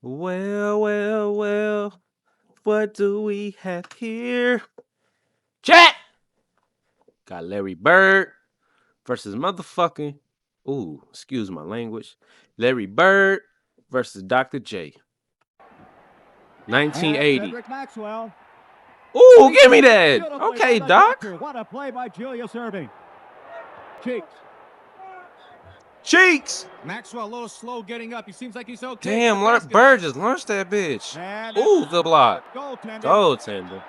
Well, well, well, what do we have here? Chat! Got Larry Bird versus motherfucking, excuse my language, Larry Bird versus Dr. J. 1980. Cedric Maxwell. Ooh, give me that. Okay, Doc. What a play by Julius Erving. Cheeks. Maxwell a little slow getting up. He seems like he's okay. Damn, Bird just launched that bitch. Ooh, the block. Goaltender.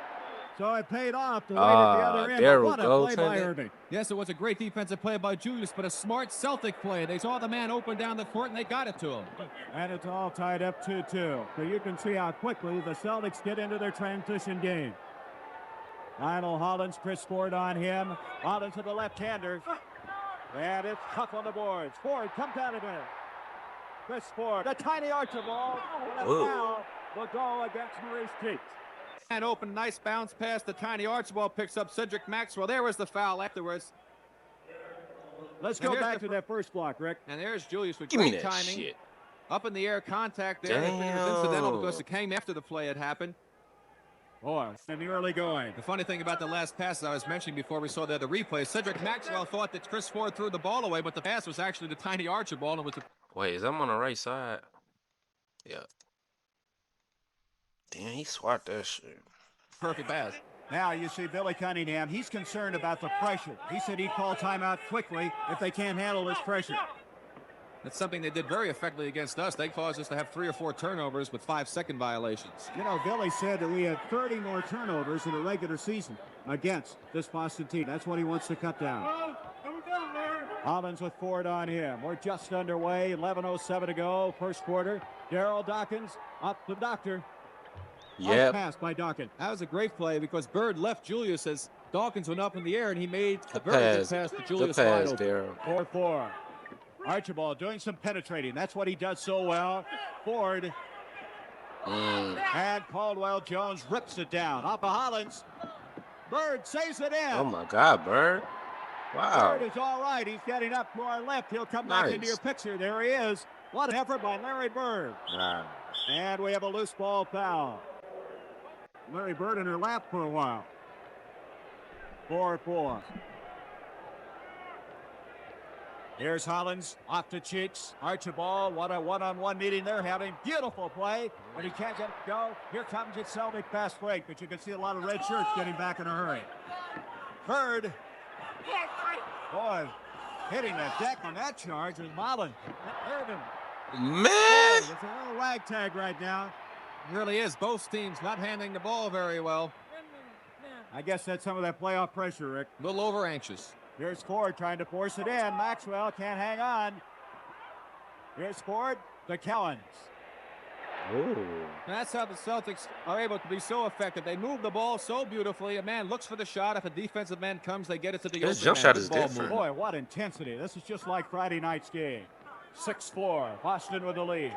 So it paid off to wait at the other end. Daryl What a play by goaltender. Erving. Yes, it was a great defensive play by Julius, but a smart Celtic play. They saw the man open down the court, and they got it to him. And it's all tied up 2-2. So you can see how quickly the Celtics get into their transition game. Lionel Hollins, Chris Ford on him. Hollins to the left-hander. And it's tough on the boards. Ford comes out of it. Chris Ford, a tiny Archibald. And a foul will go against Maurice Cheeks. And open, nice bounce pass. The tiny Archibald picks up Cedric Maxwell. There was the foul afterwards. Let's go back to that first block, Rick. And there's Julius with great timing. Shit. Up in the air contact there. It was incidental because it came after the play had happened. Boy, in the early going. The funny thing about the last pass I was mentioning before we saw the replay, Cedric Maxwell thought that Chris Ford threw the ball away, but the pass was actually the tiny Archibald. And was Wait, is that on the right side? Yeah. Damn, he swat that shit. Perfect pass. Now you see Billy Cunningham. He's concerned about the pressure. He said he'd call timeout quickly if they can't handle this pressure. That's something they did very effectively against us. They caused us to have 3 or 4 turnovers with 5-second violations. You know, Billy said that we had 30 more turnovers in the regular season against this Boston team. That's what he wants to cut down. Hollins with Ford on him. We're just underway. 11:07 to go. First quarter. Daryl Dawkins up the doctor. Yeah. Pass by Dawkins. That was a great play because Bird left Julius as Dawkins went up in the air and he made a very good pass to Julius. The pass, Daryl. 4-4. Archibald doing some penetrating. That's what he does so well. Ford. And Caldwell Jones rips it down. Off of Hollins. Bird saves it in. Oh, my God, Bird. Wow. Bird is all right. He's getting up to our left. He'll come back into your picture. There he is. What an effort by Larry Bird. And we have a loose ball foul. Larry Bird in her lap for a while. 4-4. Here's Hollins off to Cheeks. Archibald, what a one-on-one meeting they're having. Beautiful play, but he can't get it to go. Here comes it Celtic fast break, but you can see a lot of red shirts getting back in a hurry. Bird. Boy, hitting the deck on that charge is Mullen. Man. It's a little ragtag right now. It really is. Both teams not handling the ball very well. I guess that's some of that playoff pressure, Rick. A little over anxious. Here's Ford trying to force it in. Maxwell can't hang on. Here's Ford to Kellens. Ooh. That's how the Celtics are able to be so effective. They move the ball so beautifully. A man looks for the shot. If a defensive man comes, they get it to the This jump shot is different. Boy, what intensity. This is just like Friday night's game. 6-4. Boston with the lead.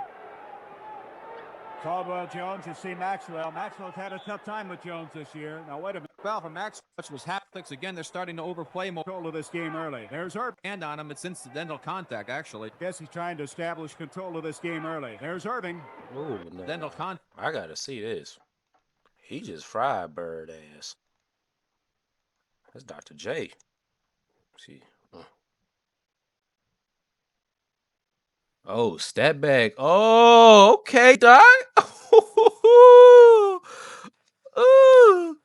Caldwell Jones, you see Maxwell. Maxwell's had a tough time with Jones this year. Now, wait a minute. Foul for Maxwell was haptics again. They're starting to overplay more. Control of this game early. There's Irving. Hand on him. It's incidental contact, actually. Guess he's trying to establish control of this game early. There's Irving. Ooh, Incidental contact. I got to see this. He just fried Bird ass. That's Dr. J. See. Oh, step back. Oh, okay, Doc. Ooh.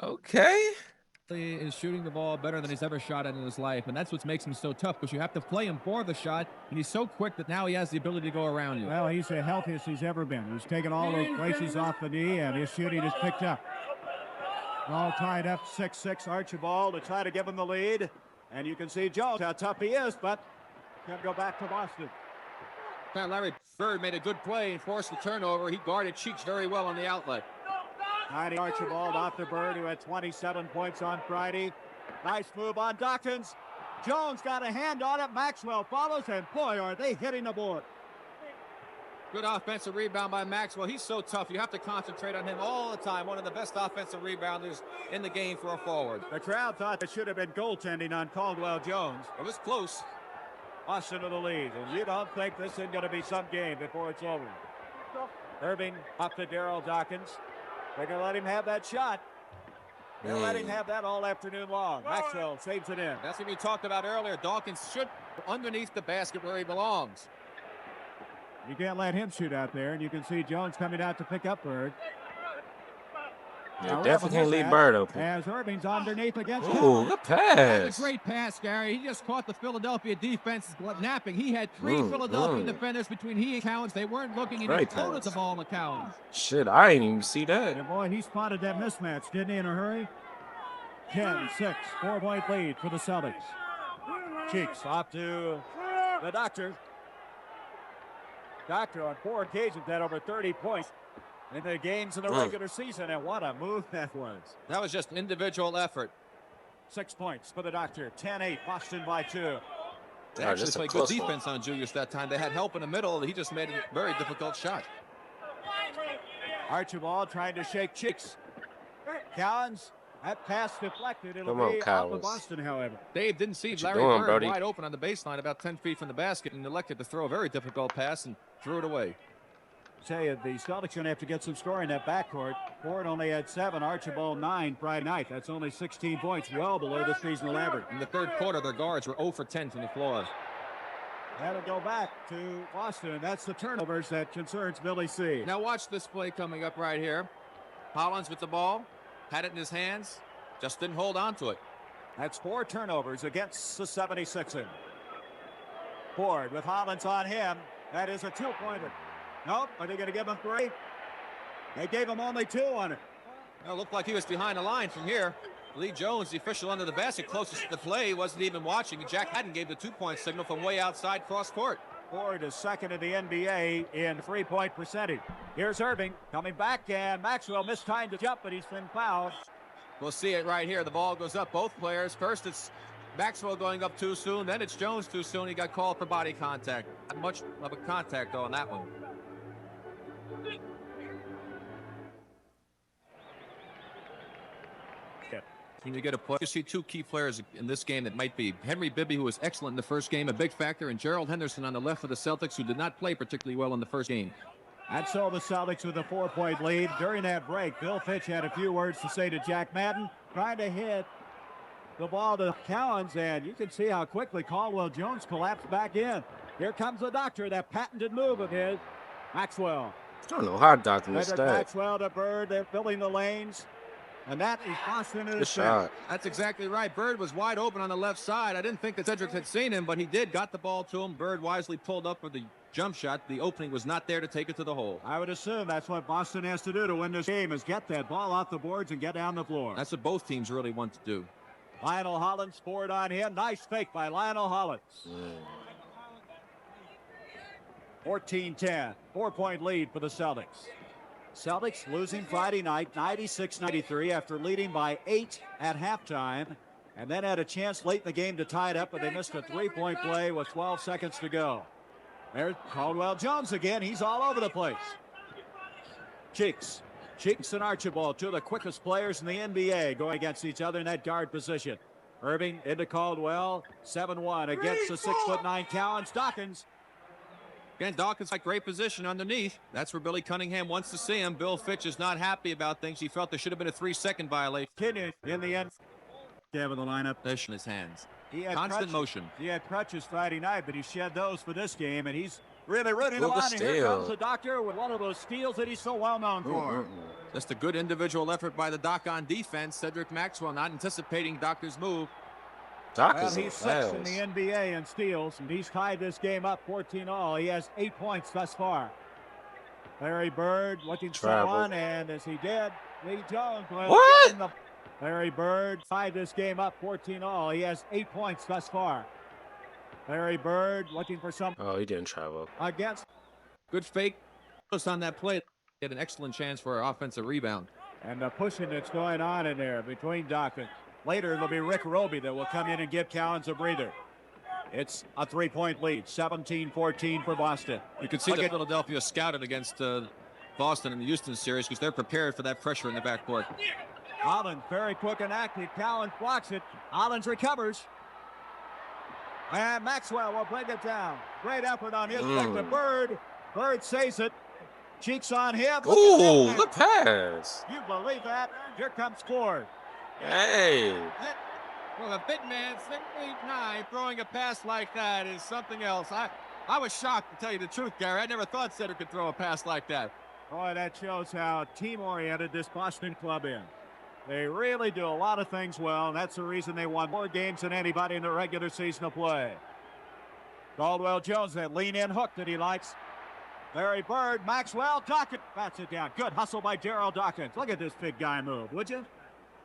Okay. He is shooting the ball better than he's ever shot it in his life, and that's what makes him so tough, because you have to play him for the shot, and he's so quick that now he has the ability to go around you. Well, he's the healthiest he's ever been. He's taken all those places off the knee, and his shooting is picked up. All tied up 6-6. Archibald to try to give him the lead, and you can see Jones how tough he is, but can't go back to Boston. Larry Bird made a good play and forced the turnover. He guarded Cheeks very well on the outlet. Tiny Archibald off the Bird, who had 27 points on Friday. Nice move on Dawkins. Jones got a hand on it. Maxwell follows, and boy, are they hitting the board. Good offensive rebound by Maxwell. He's so tough. You have to concentrate on him all the time. One of the best offensive rebounders in the game for a forward. The crowd thought it should have been goaltending on Caldwell Jones. It was close. Boston to the lead, and you don't think this is going to be some game before it's over. Irving up to Daryl Dawkins. They're going to let him have that shot. They'll let him have that all afternoon long. Maxwell saves it in. That's what we talked about earlier. Dawkins should underneath the basket where he belongs. You can't let him shoot out there, and you can see Jones coming out to pick up Bird. Yeah, definitely can't leave Bird open. As Irving's underneath against him. Ooh, good pass. Great pass, Gary. He just caught the Philadelphia defense napping. He had three Philadelphia defenders between he and Calqc. They weren't looking. He just floated the ball to Calqc. Shit, I didn't even see that. And boy, he spotted that mismatch, didn't he, in a hurry? 10-6, 4-point lead for the Celtics. Cheeks off to the Doctor. Doctor on 4 occasions had over 30 points in the games in the regular season, and what a move that was. That was just individual effort. 6 points for the Doctor. 10-8, Boston by 2. They actually played good defense on Julius that time. They had help in the middle. He just made a very difficult shot. Archibald trying to shake Cheeks. Calqc, that pass deflected. It'll Come on, be Calqc. out for Boston, however. Dave didn't see Larry Bird wide open on the baseline about 10 feet from the basket and elected to throw a very difficult pass and threw it away. Say the Celtics going to have to get some scoring in that backcourt. Ford only had 7, Archibald 9 Friday night. That's only 16 points, well below the seasonal average. In the third quarter, their guards were 0 for 10 from the floor. That'll go back to Boston, and that's the turnovers that concerns Billy C. Now watch this play coming up right here. Hollins with the ball, had it in his hands, just didn't hold on to it. That's 4 turnovers against the 76ers. Ford with Hollins on him. That is a 2-pointer. Nope. Are they going to give him 3? They gave him only 2 on it. Well, it looked like he was behind the line from here. Lee Jones, the official under the basket, closest to the play, wasn't even watching. Jack Haddon gave the 2-point signal from way outside cross court. Ford is second in the NBA in 3-point percentage. Here's Irving coming back, and Maxwell mistimed the jump, but he's been fouled. We'll see it right here. The ball goes up. Both players. First, it's Maxwell going up too soon. Then it's Jones too soon. He got called for body contact. Not much of a contact, though, on that one. When you get a play, you see 2 key players in this game that might be Henry Bibby, who was excellent in the first game, a big factor, and Gerald Henderson on the left for the Celtics, who did not play particularly well in the first game. And so the Celtics with a 4-point lead. During that break, Bill Fitch had a few words to say to Jack Madden, trying to hit the ball to Calqc, and you can see how quickly Caldwell Jones collapsed back in. Here comes the Doctor, that patented move of his. Maxwell. I don't know how Doctor missed that. Maxwell to Bird. They're filling the lanes. And that is Boston in the shot. That's exactly right. Bird was wide open on the left side. I didn't think that Cedric had seen him, but he did. Got the ball to him. Bird wisely pulled up for the jump shot. The opening was not there to take it to the hole. I would assume that's what Boston has to do to win this game, is get that ball off the boards and get down the floor. That's what both teams really want to do. Lionel Hollins forward on him. Nice fake by Lionel Hollins. 14-10. 4-point lead for the Celtics. Celtics losing Friday night 96-93 after leading by 8 at halftime, and then had a chance late in the game to tie it up, but they missed a 3-point play with 12 seconds to go. There's Caldwell Jones again. He's all over the place. Cheeks and Archibald, 2 of the quickest players in the NBA, going against each other in that guard position. Irving into Caldwell, 7-1 against the 6'9" Calqc. Dawkins. Again, Dawkins got great position underneath. That's where Billy Cunningham wants to see him. Bill Fitch is not happy about things. He felt there should have been a 3-second violation. In the end, Kevin, the lineup. In his hands. He had constant motion. He had crutches Friday night, but he shed those for this game, and he's really rooting him on. And here comes the Doctor with one of those steals that he's so well known for. Just a good individual effort by the Doc on defense. Cedric Maxwell not anticipating Doctor's move. Well, he's 6th in the NBA in steals, and he's tied this game up 14-all. He has 8 points thus far. Larry Bird looking for someone, and as he did, Lee Jones. What? Larry Bird tied this game up 14-all. He has 8 points thus far. Larry Bird looking for some. Oh, he didn't travel. Against. Good fake. Just on that play. He had an excellent chance for an offensive rebound. And the pushing that's going on in there between Dawkins. Later, it'll be Rick Roby that will come in and give Calqc a breather. It's a 3-point lead, 17-14 for Boston. You can see that Philadelphia scouted against Boston in the Houston series because they're prepared for that pressure in the backcourt. Hollins very quick and active. Calqc blocks it. Hollins recovers. And Maxwell will bring it down. Great effort on his part to Bird. Bird saves it. Cheeks on him. Ooh, good pass. You believe that? Here comes Ford. Hey. Well, a big man, 6'9", throwing a pass like that is something else. I was shocked, to tell you the truth, Gary. I never thought Cedric could throw a pass like that. Boy, that shows how team-oriented this Boston club is. They really do a lot of things well, and that's the reason they won more games than anybody in the regular season of play. Caldwell Jones, that lean-in hook that he likes. Larry Bird, Maxwell, Dawkins bats it down. Good hustle by Darryl Dawkins. Look at this big guy move, would you?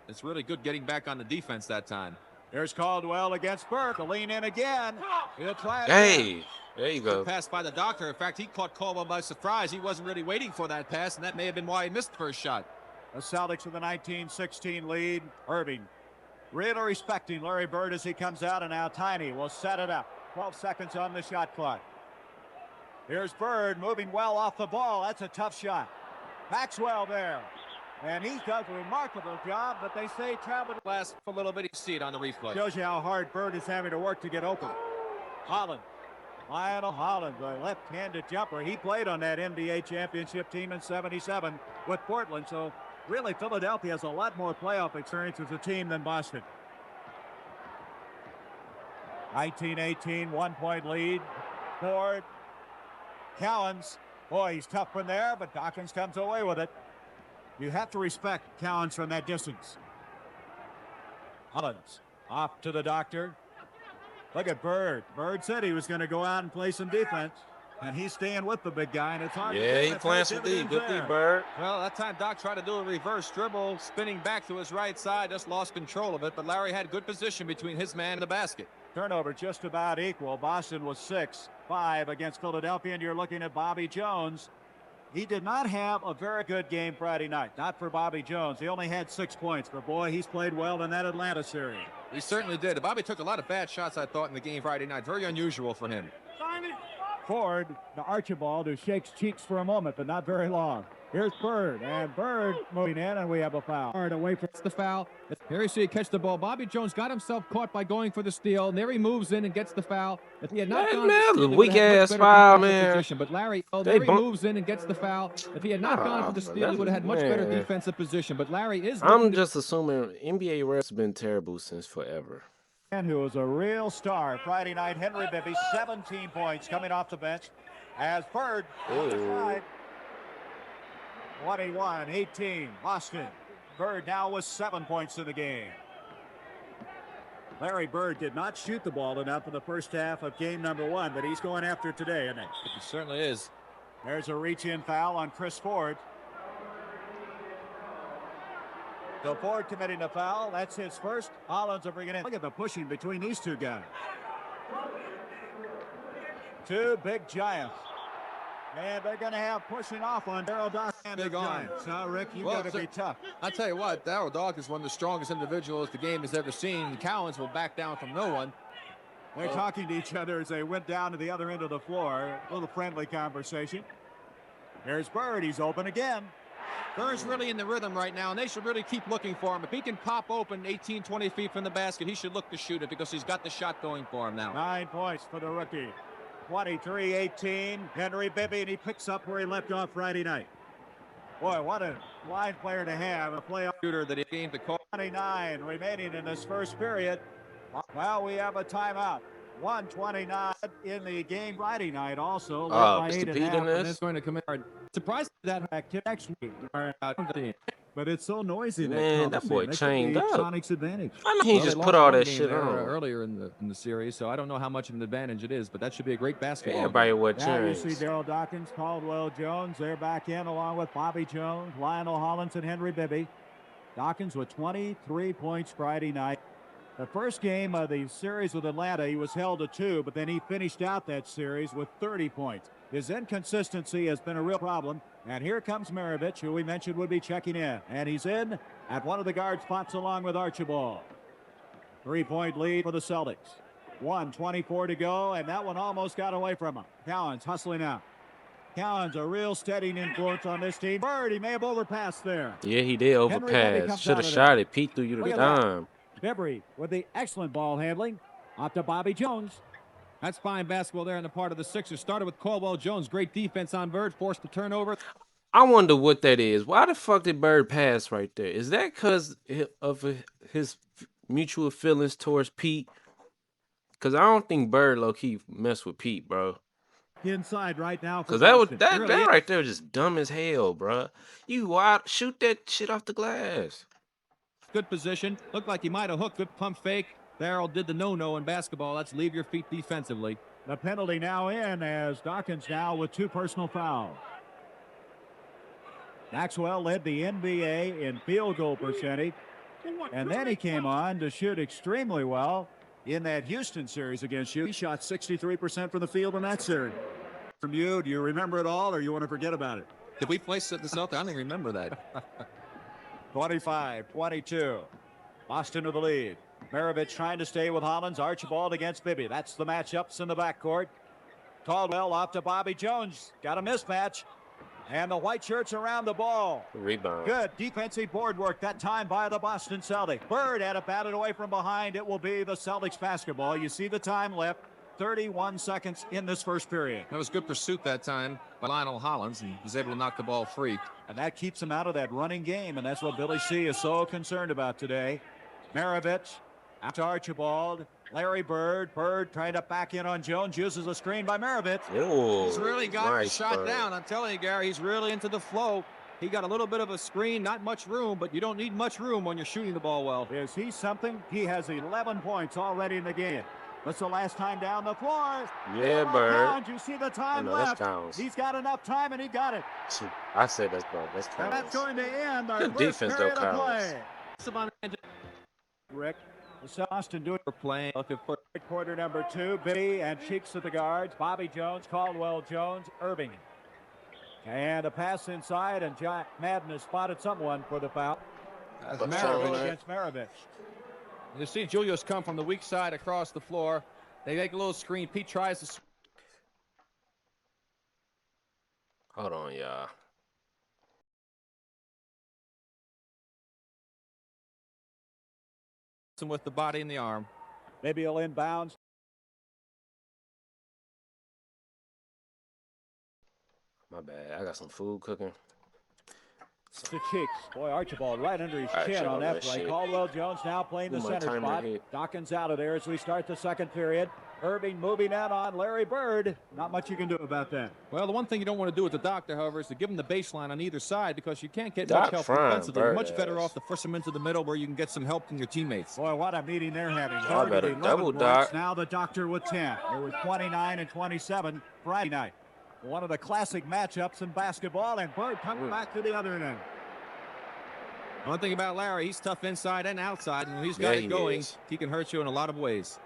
It's really good getting back on the defense that time. There's Caldwell against Bird. The lean in again. He'll try it. Hey, there you go. Good pass by the doctor. In fact, he caught Caldwell by surprise. He wasn't really waiting for that pass, and that may have been why he missed the first shot. The Celtics with the 19-16 lead. Irving really respecting Larry Bird as he comes out, and now Tiny will set it up. 12 seconds on the shot clock. Here's Bird moving well off the ball. That's a tough shot. Maxwell there. And he does a remarkable job, but they say travel Last for a little bit, you see it on the replay. shows you how hard Bird is having to work to get open. Holland. Lionel Hollins, a left-handed jumper. He played on that NBA championship team in '77 with Portland. So really, Philadelphia has a lot more playoff experience as a team than Boston. 19-18, 1-point lead. Ford. Cowens. Boy, he's tough from there, but Dawkins comes away with it. You have to respect Cowens from that distance. Hollins off to the doctor. Look at Bird. Bird said he was going to go out and play some defense, and he's staying with the big guy, and it's hard. Yeah, he plants some D. Good D, Bird. Well, that time Doc tried to do a reverse dribble, spinning back to his right side, just lost control of it, but Larry had good position between his man and the basket. Turnover just about equal. Boston was 6-5 against Philadelphia, and you're looking at Bobby Jones. He did not have a very good game Friday night. Not for Bobby Jones. He only had 6 points, but boy, he's played well in that Atlanta series. He certainly did. Bobby took a lot of bad shots, I thought, in the game Friday night. Very unusual for him. Ford to Archibald, who shakes cheeks for a moment, but not very long. Here's Bird, and Bird moving in, and we have a foul. Bird away from the foul. Here you see he catch the ball. Bobby Jones got himself caught by going for the steal. And there he moves in and gets the foul. If he had not gone man, for the steal, weak ass foul, man. position. But Larry, there he moves in and gets the foul. If he had not gone for the steal, he would have had much better defensive position. But Larry is. I'm just assuming NBA refs have been terrible since forever. And who was a real star Friday night, Henry Bibby, 17 points coming off the bench. As Bird on the side. 21-18, Boston. Bird now with 7 points in the game. Larry Bird did not shoot the ball enough in the first half of game number 1, but he's going after it today, isn't he? He certainly is. There's a reach-in foul on Chris Ford. So Ford committing a foul. That's his first. Hollins will bring it in. Look at the pushing between these two guys. Two big giants. And they're going to have pushing off on Darryl Dawkins and the Giants. Now, Rick, you got to be tough. I'll tell you what, Darryl Dawkins is one of the strongest individuals the game has ever seen. Cowens will back down from no one. They're talking to each other as they went down to the other end of the floor. A little friendly conversation. There's Bird. He's open again. Bird's really in the rhythm right now, and they should really keep looking for him. If he can pop open 18, 20 feet from the basket, he should look to shoot it because he's got the shot going for him now. 9 points for the rookie. 23-18, Henry Bibby, and he picks up where he left off Friday night. Boy, what a line player to have, a playoff shooter that he gained the call. 29 remaining in this first period. Well, we have a timeout. 1:29 in the game Friday night also. Mr. Pete in this? It's going to come in. Surprised that activity. But it's so noisy. Man, that boy chained up. Sonic's advantage. I know he just put all that shit on. Earlier in the series, so I don't know how much of an advantage it is, but that should be a great basketball. Everybody would Now you change. see Darryl Dawkins, Caldwell Jones. They're back in along with Bobby Jones, Lionel Hollins, and Henry Bibby. Dawkins with 23 points Friday night. The first game of the series with Atlanta, he was held to 2, but then he finished out that series with 30 points. His inconsistency has been a real problem. And here comes Maravich, who we mentioned would be checking in. And he's in at one of the guard spots along with Archibald. 3-point lead for the Celtics. 1:24 to go, and that one almost got away from him. Cowens hustling out. Cowens, a real steadying influence on this team. Bird, he may have overpassed there. Yeah, he did overpass. Should have shot it. Pete threw you to the dime. Bibby with the excellent ball handling. Off to Bobby Jones. That's fine basketball there on the part of the Sixers. Started with Caldwell Jones. Great defense on Bird. Forced the turnover. I wonder what that is. Why the fuck did Bird pass right there? Is that because of his mutual feelings towards Pete? Because I don't think Bird low-key messed with Pete, bro. Inside right now. Because that right there was just dumb as hell, bro. You wild, shoot that shit off the glass. Good position. Looked like he might have hooked. Good pump fake. Farrell did the no-no in basketball. That's leave your feet defensively. The penalty now in as Dawkins now with 2 personal fouls. Maxwell led the NBA in field goal percentage. And then he came on to shoot extremely well in that Houston series against you. He shot 63% from the field in that series. From you, do you remember it all or you want to forget about it? Did we place this out there? I don't even remember that. 25-22. Boston with the lead. Maravich trying to stay with Hollins. Archibald against Bibby. That's the matchups in the backcourt. Caldwell off to Bobby Jones. Got a mismatch. And the white shirts around the ball. Rebound. Good defensive board work that time by the Boston Celtics. Bird had it batted away from behind. It will be the Celtics basketball. You see the time left. 31 seconds in this first period. That was good pursuit that time by Lionel Hollins, and was able to knock the ball free. And that keeps him out of that running game, and that's what Billy C. is so concerned about today. Maravich out to Archibald. Larry Bird. Bird trying to back in on Jones. Uses a screen by Maravich. Ew, He's really got nice shot Bird. down. I'm telling you, Gary, he's really into the flow. He got a little bit of a screen, not much room, but you don't need much room when you're shooting the ball well. Is he something? He has 11 points already in the game. That's the last time down the floor. Yeah, Bird. You see the time No, left. that counts. He's got enough time, and he got it. I said that's counts. And that's going to end our Good first defense, period though, of Kyle. play. Rick, the Austin doing for playing. Looking for quarter number 2. Biddy and Cheeks at the guards. Bobby Jones, Caldwell Jones, Irving. And a pass inside, and John Madden has spotted someone for the foul. That's Maravich against Maravich. You see Julius come from the weak side across the floor. They make a little screen. Pete tries to. Hold on, y'all. With the body and the arm. Maybe he'll inbounds. My bad. I got some food cooking. To Cheeks. Boy, Archibald right under his chin on that play. Caldwell Jones now playing the center spot. Dawkins out of there as we start the second period. Irving moving out on Larry Bird. Not much you can do about that. Well, the one thing you don't want to do with the doctor, however, is to give him the baseline on either side because you can't get Doc much help fine, defensively. You're much Bird better ass. off to force him into the middle where you can get some help from your teammates. Boy, what a meeting they're having. I Bird better with 11 double, points. Doc. Now the doctor with 10. It was 29 and 27 Friday night. One of the classic matchups in basketball, and Bird comes back to the other end. One thing about Larry, he's tough inside and outside, and when he's got Yeah, it he going, is. he can hurt you in a lot of ways.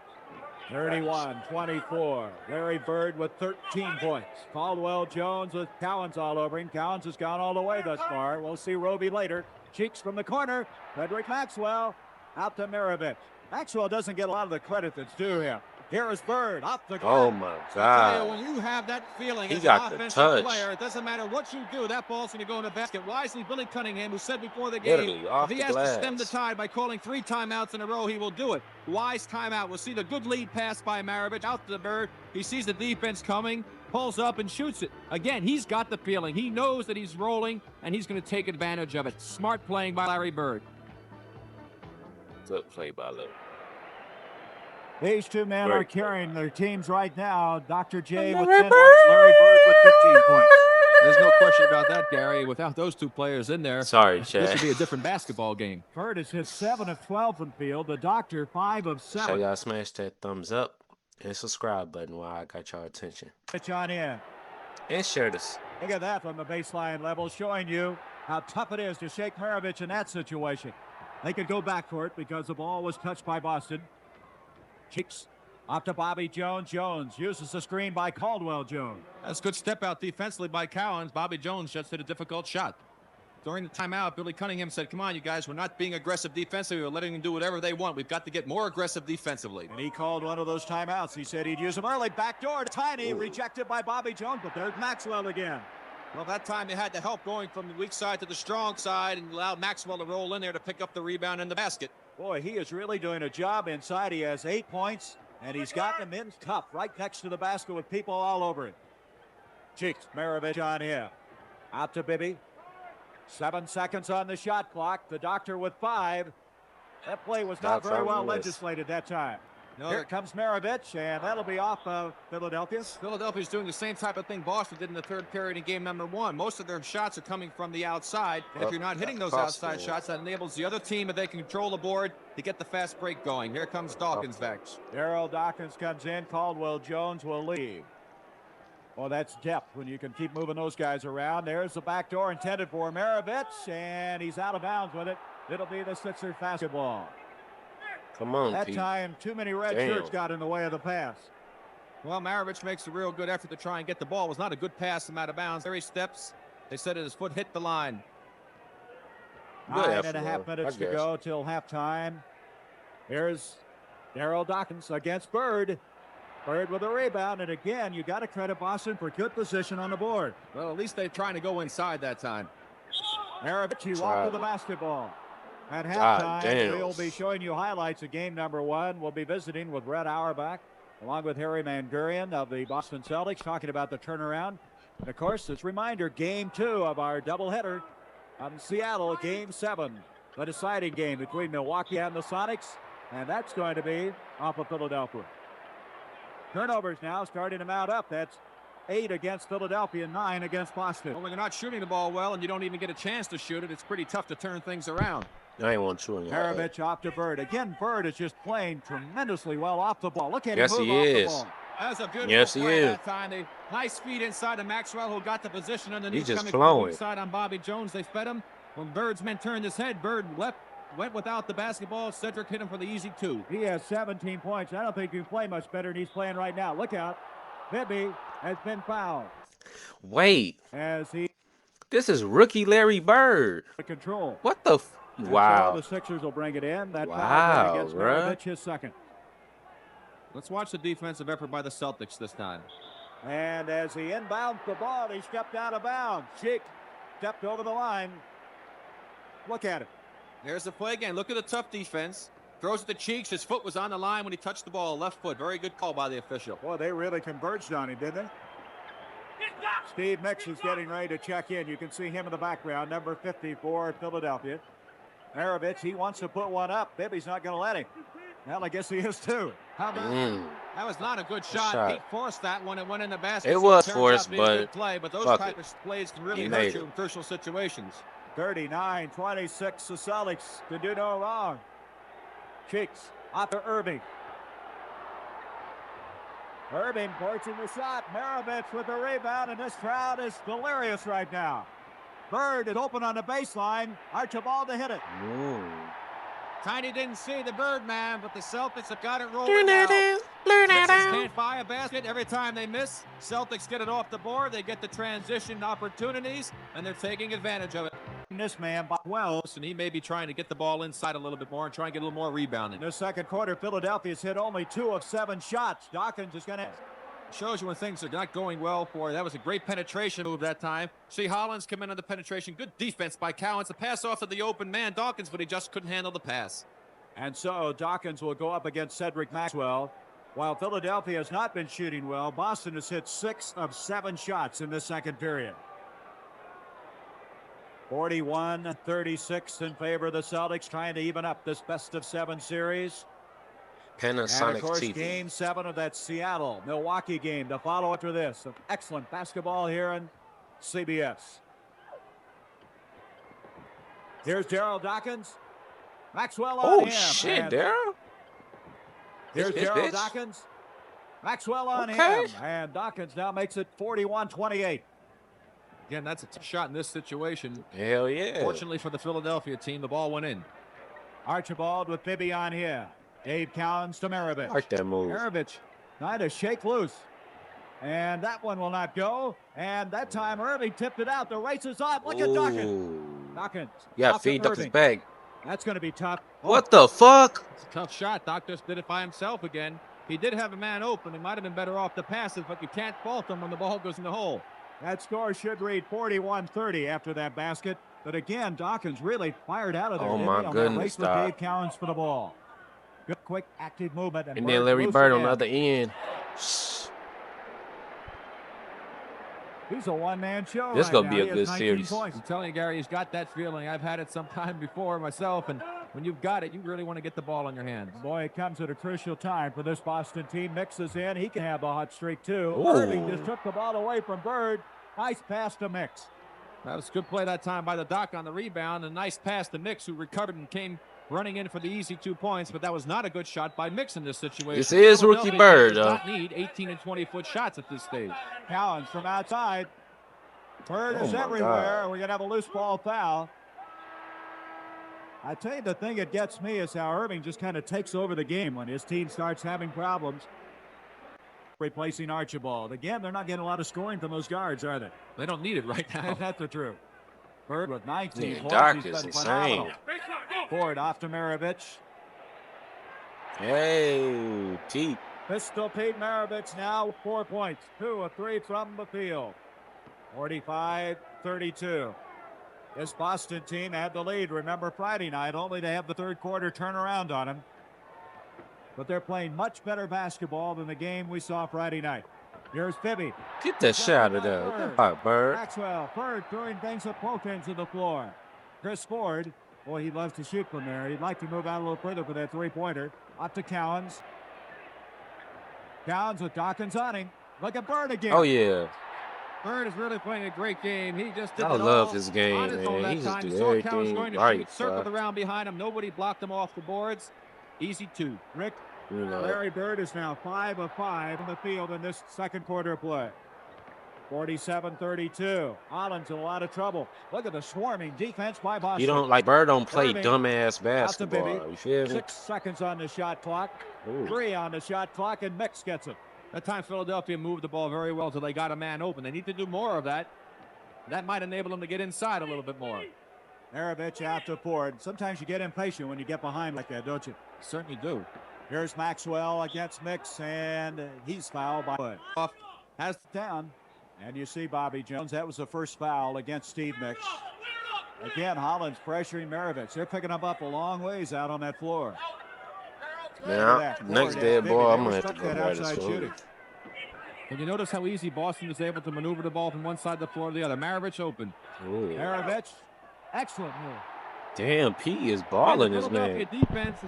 31-24. Larry Bird with 13 points. Caldwell Jones with Cowens all over him. Cowens has gone all the way thus far. We'll see Roby later. Cheeks from the corner. Frederick Maxwell out to Maravich. Maxwell doesn't get a lot of the credit that's due him. Here is Bird off the Oh glass. my Tell you, God. when you have that feeling He as got an the offensive touch. player, it doesn't matter what you do, that ball's going to go in the basket. Wisely, Billy Cunningham, who said before the game, Literally off if he the has glass. to stem the tide by calling 3 timeouts in a row, he will do it. Wise timeout. We'll see the good lead pass by Maravich out to the Bird. He sees the defense coming, pulls up and shoots it. Again, he's got the feeling. He knows that he's rolling, and he's going to take advantage of it. Smart playing by Larry Bird. Good play by Larry. These two men Great are carrying their teams right now. Dr. J with Larry 10 points. Larry Bird with 15 points. There's no question about that, Gary. Without those two players in there, Sorry, this Chad. would be a different basketball game. Bird has hit 7 of 12 from field. The Doctor 5 of So 7. y'all smash that thumbs up and subscribe button while I got y'all attention. Pitch on in. And share this. Look at that from the baseline level, showing you how tough it is to shake Maravich in that situation. They could go back for it because the ball was touched by Boston. Cheeks off to Bobby Jones. Jones uses the screen by Caldwell Jones. That's a good step out defensively by Cowens. Bobby Jones just hit a difficult shot. During the timeout, Billy Cunningham said, come on, you guys, we're not being aggressive defensively. We're letting them do whatever they want. We've got to get more aggressive defensively. And he called one of those timeouts. He said he'd use them early. Backdoor to Tiny, rejected by Bobby Jones, but there's Maxwell again. Well, that time they had the help going from the weak side to the strong side and allowed Maxwell to roll in there to pick up the rebound in the basket. Boy, he is really doing a job inside. He has 8 points And he's gotten him in tough right next to the basket with people all over it. Cheeks, Maravich on him. Out to Bibby. 7 seconds on the shot clock. The doctor with 5. That play was not very well legislated that time. No, here comes Maravich, and that'll be off of Philadelphia. Philadelphia's doing the same type of thing Boston did in the third period in game number 1. Most of their shots are coming from the outside. And if you're not hitting those outside shots, that enables the other team, if they can control the board, to get the fast break going. Here comes Dawkins next. Daryl Dawkins comes in. Caldwell Jones will leave. Well, that's depth when you can keep moving those guys around. There's the back door intended for Maravich, and he's out of bounds with it. It'll be the Sixers basketball. Come on, that Pete. time, too many red shirts got in the way of the pass. Well, Maravich makes a real good effort to try and get the ball. It was not a good pass from out of bounds. There he steps. They said his foot hit the line. 9.5 minutes to go till halftime. Here's Daryl Dawkins against Bird. Bird with a rebound, and again, you got to credit Boston for good position on the board. Well, at least they're trying to go inside that time. Maravich, he walked to the basketball. At halftime, we'll be showing you highlights of game number 1. We'll be visiting with Red Auerbach, along with Harry Mangurian of the Boston Celtics, talking about the turnaround. And of course, this reminder, game 2 of our doubleheader on Seattle, game 7, the deciding game between Milwaukee and the Sonics, and that's going to be off of Philadelphia. Turnovers now starting to mount up. That's 8 against Philadelphia, 9 against Boston. Well, when you're not shooting the ball well and you don't even get a chance to shoot it, it's pretty tough to turn things around. I ain't want to shoot him. Maravich off to Bird. Again, Bird is just playing tremendously well off the ball. Look at him move off the ball. That's a beautiful play that time. They nice feed inside of Maxwell, who got the position underneath. He's just flowing. Inside on Bobby Jones. They fed him. When Bird's men turned his head, Bird went without the basketball. Cedric hit him for the easy 2. He has 17 points. I don't think he can play much better than he's playing right now. Look out. Bibby has been fouled. Wait. As this is rookie Larry Bird. Control. What the wow. So the Sixers will bring it in. That foul against Maravich, his second. Let's watch the defensive effort by the Celtics this time. And as he inbounds the ball, he stepped out of bounds. Cheek stepped over the line. Look at it. There's the play again. Look at the tough defense. Throws it to Cheeks. His foot was on the line when he touched the ball. Left foot. Very good call by the official. Boy, they really converged on him, didn't they? Steve Mix is getting ready to check in. You can see him in the background, number 54, Philadelphia. Maravich, he wants to put one up. Bibby's not going to let him. Well, I guess he is too. How about that? Was not a good shot. He forced that one. It went in the basket. It was forced, but play. But those type of plays can really hurt you in crucial situations. 39-26. The Celtics to do no wrong. Cheeks off to Irving. Irving forcing the shot. Maravich with the rebound, and this crowd is delirious right now. Bird is open on the baseline. Archibald to hit it. Tiny didn't see the Bird man, but the Celtics have got it rolling now. Sixers can't buy a basket every time they miss. Celtics get it off the board. They get the transition opportunities, and they're taking advantage of it. This man by Wells, and he may be trying to get the ball inside a little bit more and try and get a little more rebounding. In the second quarter, Philadelphia's hit only 2 of 7 shots. Dawkins is going to... Shows you when things are not going well for you. That was a great penetration move that time. See Hollins come in on the penetration. Good defense by Cowens. The pass off to the open man, Dawkins, but he just couldn't handle the pass. And so Dawkins will go up against Cedric Maxwell. While Philadelphia has not been shooting well, Boston has hit 6 of 7 shots in the second period. 41-36 in favor of the Celtics, trying to even up this best-of-7 series. Panasonic and, of course, TV. Game 7 of that Seattle-Milwaukee game to follow after this. Excellent basketball here on CBS. Here's Daryl Dawkins. Maxwell on him. Oh, shit, Daryl. Here's Daryl Dawkins. Maxwell on him. And Dawkins now makes it 41-28. Again, that's a tough shot in this situation. Hell yeah. Fortunately for the Philadelphia team, the ball went in. Archibald with Bibby on here. Dave Cowens to Maravich. I like that move. Maravich trying to shake loose. And that one will not go. And that time Irving tipped it out. The race is on. Look at Dawkins. Dawkins. Yeah, feed Dawkins back. That's going to be tough. What the fuck? It's a tough shot. Doc just did it by himself again. He did have a man open. He might have been better off to pass it, but you can't fault him when the ball goes in the hole. That score should read 41-30 after that basket. But again, Dawkins really fired out of there. Oh, my goodness, Dave Cowens for the ball. Good, quick, active movement. And then Larry Bird on the other end. He's a one-man show. This is going to be a He good has series. points. I'm telling you, Gary, he's got that feeling. I've had it sometime before myself, and when you've got it, you really want to get the ball in your hands. Boy, it comes at a crucial time for this Boston team. Mixes in. He can have the hot streak, too. Ooh. Irving just took the ball away from Bird. Nice pass to Mix. That was a good play that time by the Doc on the rebound. A nice pass to Mix, who recovered and came running in for the easy 2 points, but that was not a good shot by Mix in this situation. This is rookie Bird, does though. not need 18 and 20-foot shots at this stage. Calqc from outside. Bird is everywhere. God. We're going to have a loose ball foul. I tell you, the thing that gets me is how Irving just kind of takes over the game when his team starts having problems. Replacing Archibald. Again, they're not getting a lot of scoring from those guards, are they? They don't need it right now. That's the truth. Bird with 19 Yeah, points. Doc He's is been insane. phenomenal. Ford off to Maravich. Hey, Pete. Pistol Pete Maravich now 4 points. 2 of 3 from the field. 45-32. This Boston team had the lead, remember, Friday night, only to have the third quarter turnaround on them. But they're playing much better basketball than the game we saw Friday night. Here's Bibby. Get that shot of there. All right, Bird. Maxwell. Bird throwing things at both ends of the floor. Chris Ford. Boy, he loves to shoot from there. He'd like to move out a little further for that three-pointer. Up to Calqc. Calqc with Dawkins on him. Look at Bird again. Oh, yeah. Bird is really playing a great game. He just did I it love all his game, on his own man. that He just time. do He saw Calqc everything going to right, shoot, circled bro. around behind him. Nobody blocked him off the boards. Easy 2. Rick, You know. Larry Bird is now 5 of 5 in the field in this second quarter play. 47-32. Holland's in a lot of trouble. Look at the swarming defense by Boston. You don't like Bird don't play Irving, dumbass Bibby. basketball. You feel me? 6 seconds on the shot clock. Ooh. 3 on the shot clock, and Mix gets it. That time Philadelphia moved the ball very well until they got a man open. They need to do more of that. That might enable them to get inside a little bit more. Maravich out to Ford. Sometimes you get impatient when you get behind like that, don't you? Certainly do. Here's Maxwell against Mix, and he's fouled by Wood. Off has Down, and you see Bobby Jones. That was the first foul against Steve Mix. Again, Holland's pressuring Maravich. They're picking him up a long ways out on that floor. Now, next dead ball, I'm going to have to go right to school. And you notice how easy Boston is able to maneuver the ball from one side of the floor to the other. Maravich open. Ooh. Maravich, excellent move. Damn, P is balling this Philadelphia man. defense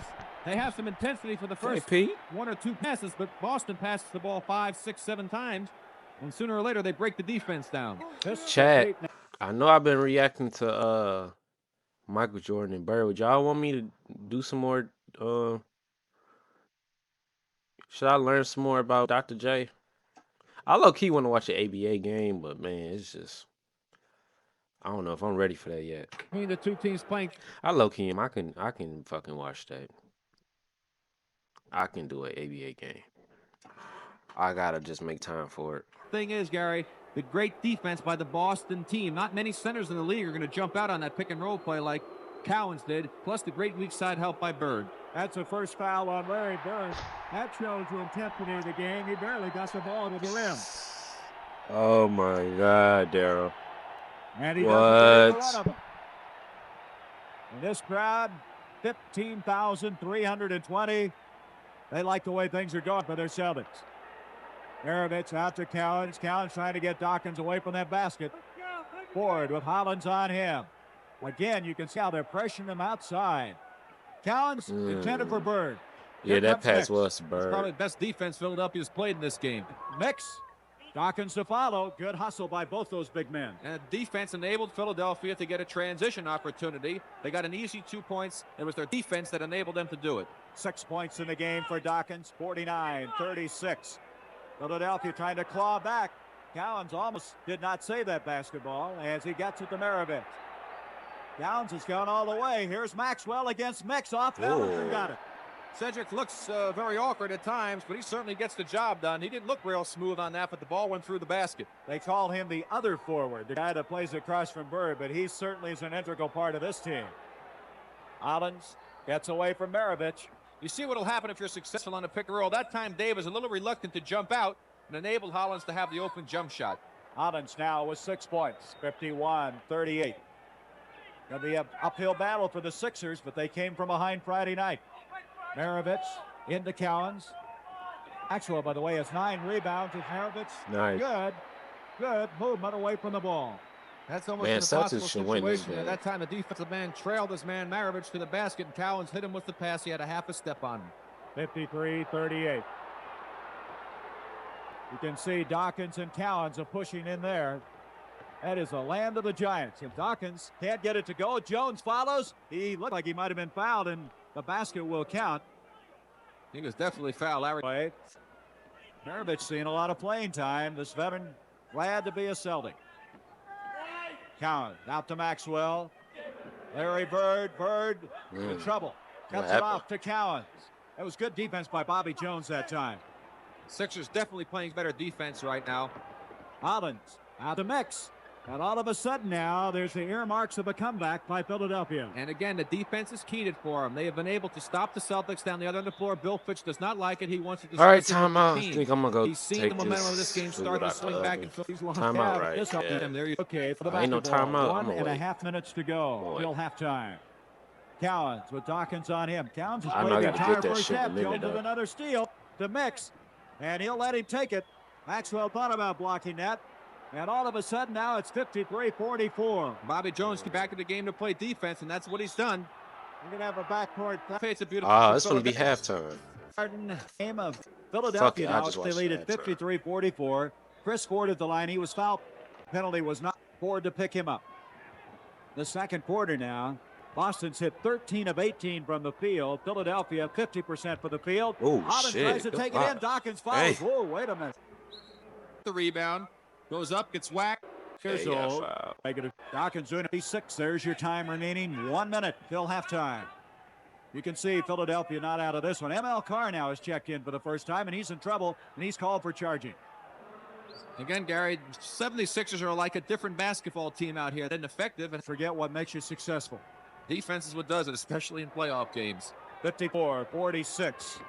they have some intensity for the Hey, first P. 1 or 2 passes, but Boston passes the ball 5, 6, 7 times, and sooner or later they break the defense down. Chad, I know I've been reacting to Michael Jordan and Bird. Would y'all want me to do some more? Should I learn some more about Dr. J? I low-key want to watch an ABA game, but man, it's just I don't know if I'm ready for that yet. Between the two teams playing, I low-key am. I can fucking watch that. I can do an ABA game. I gotta just make time for it. thing is, Gary, the great defense by the Boston team. Not many centers in the league are going to jump out on that pick and roll play like Calqc did, plus the great weak side help by Bird. That's the first foul on Larry Bird. That shows the intensity of the game. He barely got the ball to the rim. Oh my God, Daryl. And he What? doesn't take a run of them. In this crowd, 15,320. They like the way things are going for their Celtics. Maravich out to Calqc. Calqc trying to get Dawkins away from that basket. Ford with Hollins on him. Again, you can see how they're pressuring him outside. Calqc intended for Bird. Yeah, Here that comes pass Mix. was It's probably Bird. the best defense Philadelphia's played in this game. Mix. Dawkins to follow. Good hustle by both those big men. And defense enabled Philadelphia to get a transition opportunity. They got an easy 2 points. It was their defense that enabled them to do it. 6 points in the game for Dawkins. 49-36. Philadelphia trying to claw back. Calqc almost did not save that basketball as he gets it to Maravich. Calqc has gone all the way. Here's Maxwell against Mix off balance and got it. Cedric looks very awkward at times, but he certainly gets the job done. He didn't look real smooth on that, but the ball went through the basket. They call him the other forward, the guy that plays across from Bird, but he certainly is an integral part of this team. Hollins gets away from Maravich. You see what will happen if you're successful on a pick and roll. That time Dave was a little reluctant to jump out and enabled Hollins to have the open jump shot. Hollins now with 6 points, 51-38. Going to be an uphill battle for the Sixers, but they came from behind Friday night. Maravich into Cowens. Maxwell, by the way, has 9 rebounds with Maravich. Nice. Good movement away from the ball. That's almost Man, an impossible Celtics should win this situation. At game. that time, the defensive man trailed his man Maravich to the basket, and Cowens hit him with the pass. He had a half a step on him. 53-38. You can see Dawkins and Cowens are pushing in there. That is the land of the Giants. If Dawkins can't get it to go, Jones follows. He looked like he might have been fouled, and the basket will count. He was definitely fouled, Larry. Maravich seeing a lot of playing time. This veteran glad to be a Celtic. Cowens out to Maxwell. Larry Bird in trouble. Cuts it off to Cowens. That was good defense by Bobby Jones that time. Sixers definitely playing better defense right now. Hollins out to Mix. And all of a sudden now, there's the earmarks of a comeback by Philadelphia. And again, the defense is keyed for them. They have been able to stop the Celtics down the other end of the floor. Bill Fitch does not like it. He wants it to. All right, timeout. I think I'm gonna go. He's seen the momentum of this game start to swing back and forth. Timeout, right? Yeah. There you Okay, for the ain't no timeout. 1.5 minutes to go till halftime. Cowens with Dawkins on him. Cowens has I know I played the gotta entire get that first shit in a half. minute, Jones with though. another steal to Mix, and he'll let him take it. Maxwell thought about blocking that. And all of a sudden now it's 53-44. Bobby Jones came back to the game to play defense, and that's what he's done. We're going to have a backcourt. It's a beautiful. It's going to be halftime. Game of Philadelphia now. just They watched lead at that, 53-44. Chris Ford at the line. He was fouled. Penalty was not Ford to pick him up. The second quarter now. Boston's hit 13 of 18 from the field. Philadelphia 50% for the field. Oh, Hollins shit. tries to take it in. Dawkins follows. Hey. Whoa, wait a minute. The rebound goes up, gets whacked. Here's negative. Dawkins doing it. 6. There's your time remaining. 1 minute till halftime. You can see Philadelphia not out of this one. ML Carr now has checked in for the first time, and he's in trouble, and he's called for charging. Again, Gary, 76ers are like a different basketball team out here. They're ineffective, and Forget what makes you successful. defense is what does it, especially in playoff games. 54-46.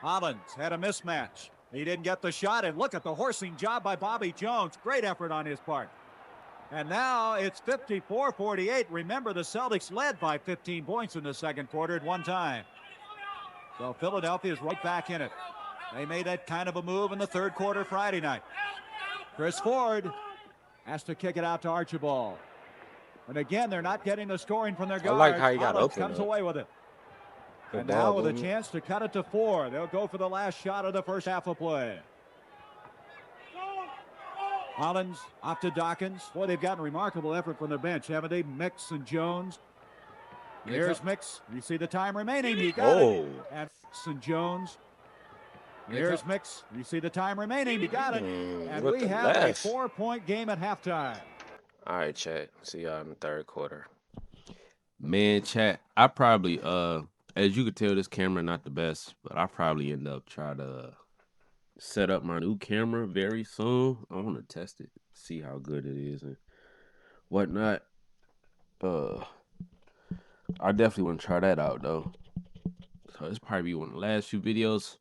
Hollins had a mismatch. He didn't get the shot, and look at the horsing job by Bobby Jones. Great effort on his part. And now it's 54-48. Remember, the Celtics led by 15 points in the second quarter at one time. So Philadelphia is right back in it. They made that kind of a move in the third quarter Friday night. Chris Ford has to kick it out to Archibald. And again, they're not getting the scoring from their guards. I like how you got Hollins open comes up. away with it. Good And now ball with a movement. chance to cut it to 4. They'll go for the last shot of the first half of play. Hollins off to Dawkins. Boy, they've gotten remarkable effort from their bench, haven't they? Mix and Jones. Here's Mix. You see the time remaining. He got it. And Mix and Jones. Here's Mix. You see the time remaining. He got it. And with we the have a left. 4-point game at halftime. All right, chat. See y'all in the third quarter. Man, chat, I probably as you could tell, this camera not the best, but I probably end up trying to set up my new camera very soon. I want to test it, see how good it is and whatnot. I definitely want to try that out though. So it's probably one of the last few videos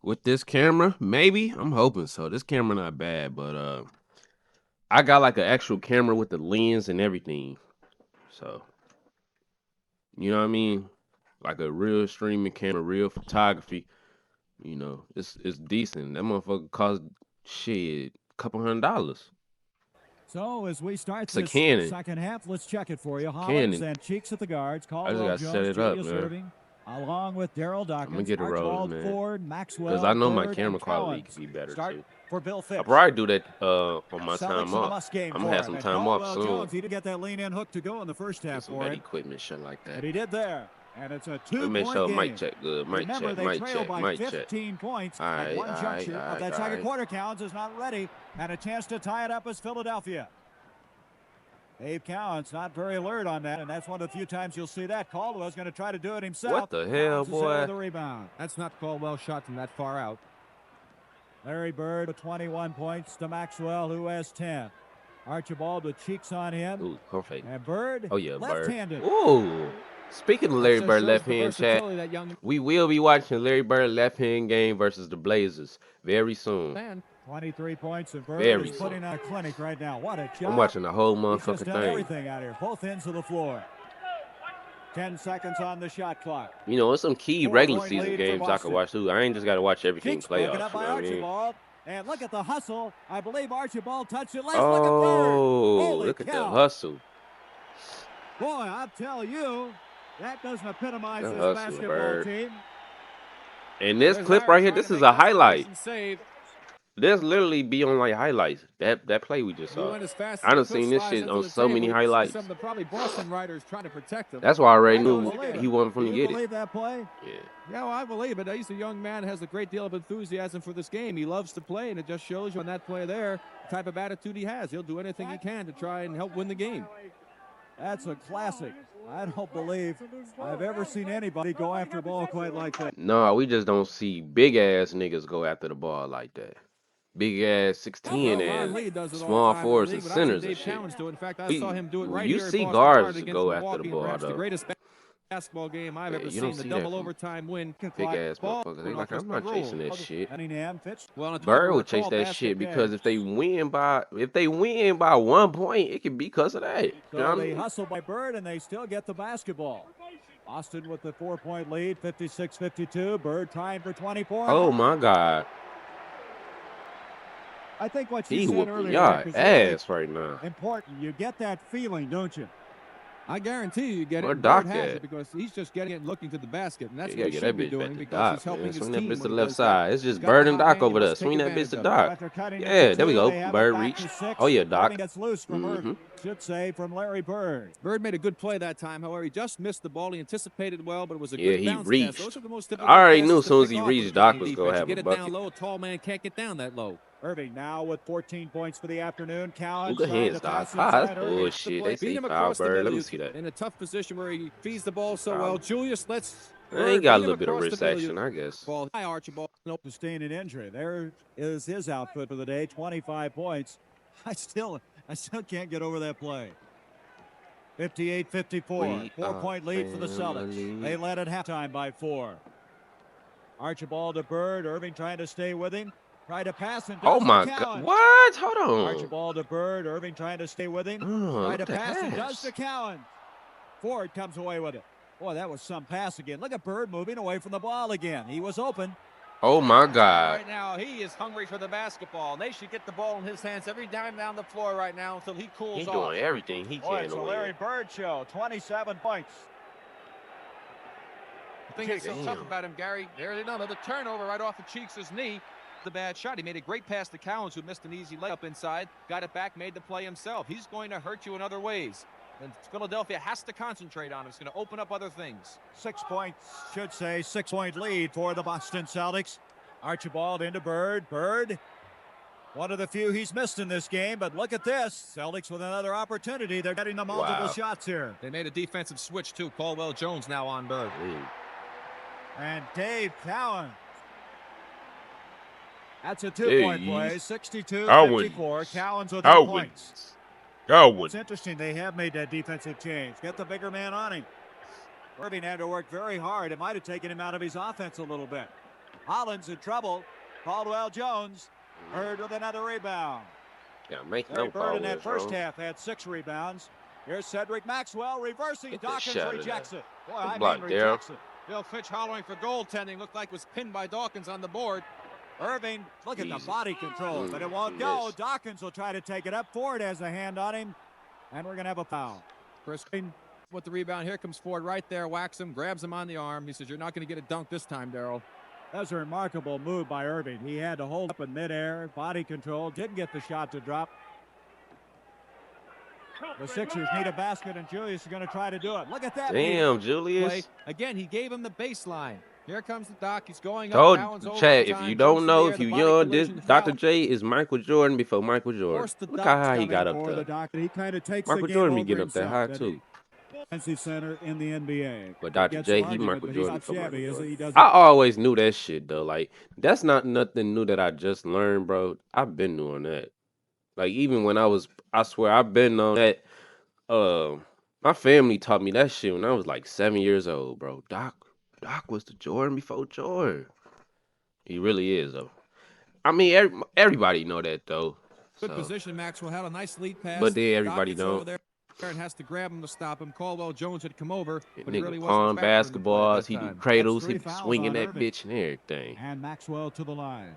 with this camera. Maybe, I'm hoping so. This camera not bad, but I got like an actual camera with the lens and everything. So, you know what I mean? Like a real streaming camera, real photography. You know, it's decent. That motherfucker cost shit a couple $100. So as we start It's a this Canon. second half, let's check it for you. Canon. Hollins and Cheeks at the guards. just Caldwell gotta Jones, set it up, Julius man. Irving, along with Daryl Dawkins. I'ma get a roll, Archibald man. Ford, Maxwell, Because I know my Bird, camera and quality Cowens. could be better Start too. for Bill Fitch. I'll probably do that on my Celtics time in the off. must game I'm for gonna have him. some And time off Caldwell soon. Jones, he didn't get that lean-in hook to go in the first half Some for bad him. equipment, shit like that. And he did there. And it's a Let two-point me make sure game. mic check good. Mic Remember, check, they mic trail check, by mic check. 15 points All at right, one all right, juncture all of that right, second all quarter. Cowens is not ready, and a chance to tie it up as Philadelphia. Dave Cowens not very alert on that, and that's one of the few times you'll see that. Caldwell's going to try to do it himself. What the hell, Cowens is there with boy? the rebound. That's not Caldwell's shot from that far out. Larry Bird with 21 points to Maxwell, who has 10. Archibald with Cheeks on him. Ooh, perfect. And Bird, Oh yeah, Bird. left-handed. Ooh. Speaking of Larry Just Bird shows left the hand chat, versatility that young we will be watching Larry Bird left hand game versus the Blazers very soon. man. 23 points, and Bird Very is putting on a clinic right now. What a job. I'm watching the whole He's just motherfucking done thing. everything out here, both ends of the floor. 10 seconds on the shot clock. You know, it's some key regular season games I can watch too. I ain't just got to watch everything playoffs. You know what I mean? And look at the hustle. I believe Archibald touched it last. Oh, look at the hustle. Boy, I'll tell you, that doesn't epitomize the this hustle, basketball Bird. team. And this clip right here, this is a highlight. This literally be on like highlights. That play we just saw. I done seen this shit on so many highlights. Some of the probably Boston writers trying to protect him. That's why I already knew he wasn't from to get it. Believe that play? Yeah. Yeah, well, I believe it. He's a young man, has a great deal of enthusiasm for this game. He loves to play, and it just shows you on that play there the type of attitude he has. He'll do anything he can to try and help win the game. That's a classic. I don't believe I've ever seen anybody go after a ball quite like that. No, we just don't see big ass niggas go after the ball like that. Big ass 6'10" and small forwards and centers and shit. In fact, I saw him do it right you here see in guards Boston go after the ball the though. greatest basketball game I've ever you don't seen. see The double that overtime win. Big ass motherfuckers. They like, I'm not chasing that shit. Bird would chase that shit because if they win by 1 point, it could be because of that. So they hustle by Bird and they still get the basketball. Boston with the 4-point lead, 56-52. Bird trying for 24. Oh my God. I think what you He said whooping earlier y'all is ass right now. important. You get that feeling, don't you? I guarantee you get it. Where Bird Doc has at? it because he's just getting it and looking to the basket, and that's You what gotta he get should that be bitch doing back to because Doc, he's helping man. his Swing team. that bitch to the when he left does that. side. It's He's just got Bird the and hot Doc hand, over he there. must Swing take that bitch to advantage of Doc. it. Yeah, there we go. Bird reach. Oh yeah, Doc. Gets loose from Bird. Should say from Larry Bird. Bird made a good play that time. However, he just missed the ball. He anticipated well, but it was a Yeah, good he bounce pass. reached. Those are the most difficult I already passes knew as to soon as pick he off reached, with Doc the was defense. gonna You have get a it down bucket. low, a tall man can't get down that low. Irving now with 14 points for the afternoon. Calqc Good hands, Doc. That's bullshit. They say foul, Bird. Let me see that. In a tough position where he feeds the ball so Foul. well. Julius, let's. He got a little bit of wrist action, I guess. Ball. Hi, Archibald. Nope, sustained an injury. There is his output for the day, 25 points. I still can't get over that play. 58-54, 4-point lead for the Celtics. They led at halftime by 4. Archibald to Bird. Irving trying to stay with him. Try to pass and Oh my God! What? Hold on. Archibald to Bird. Irving trying to stay with him. Try to pass and does to Cowan. Ford comes away with it. Boy, that was some pass again. Look at Bird moving away from the ball again. He was open. Oh my God! Right now, he is hungry for the basketball. And they should get the ball in his hands every time down the floor right now until he cools He's off. doing everything he can. It's a Larry Bird show. 27 points. The thing that's so tough about him, Gary, there's another turnover right off of Cheeks' knee. The bad shot. He made a great pass to Calqc, who missed an easy layup inside. Got it back, made the play himself. He's going to hurt you in other ways. And Philadelphia has to concentrate on him. It's going to open up other things. 6 points, should say, 6-point lead for the Boston Celtics. Archibald into Bird. Bird, one of the few he's missed in this game, but look at this. Celtics with another opportunity. They're getting the multiple shots here. They made a defensive switch, too. Caldwell Jones now on Bird. And Dave Cowan. That's a 2-point play, 62-54. Cowan's with 8 points. It's interesting they have made that defensive change. Get the bigger man on him. Irving had to work very hard. It might have taken him out of his offense a little bit. Holland's in trouble. Caldwell Jones, Bird with another rebound. Yeah, make Larry no Bird in that foul, first half had 6 rebounds. Here's Cedric Maxwell reversing. Get Dawkins rejects it. Boy, I mean rejects it. Bill Fitch hollering for goaltending. Looked like was pinned by Dawkins on the board. Irving, look at the body control, but it won't go. Dawkins will try to take it up. Ford has a hand on him, and we're going to have a foul. Chris with the rebound. Here comes Ford right there, whacks him, grabs him on the arm. He says, you're not going to get a dunk this time, Darryl. That was a remarkable move by Irving. He had to hold up in midair, body control, didn't get the shot to drop. The Sixers need a basket, and Julius is going to try to do it. Look at that. Damn, Julius. Play. Again, he gave him the baseline. Here comes the Doc. He's going up. Told Chad, if you don't know, if you young, this Dr. J is Michael Jordan before Michael Jordan. Look how high he got up there. He kind of takes Michael Jordan be getting up that high too. Defensive center in the NBA. But Dr. J, he Michael Jordan before Michael Jordan. I always knew that shit though. Like that's not nothing new that I just learned, bro. I've been doing that. Like even when I swear I've been on that. My family taught me that shit when I was like 7 years old, bro. Doc was the Jordan before Jordan. He really is, though. I mean, everybody know that, though. Good position, Maxwell had a nice lead pass. But then everybody don't. and has to grab him to stop him. Caldwell Jones had come over, but he Nigga really pawn wasn't a factor in the play at basketballs, that he do time. cradles, he That's be 3 fouls swinging on that Irving. bitch and everything. And Maxwell to the line.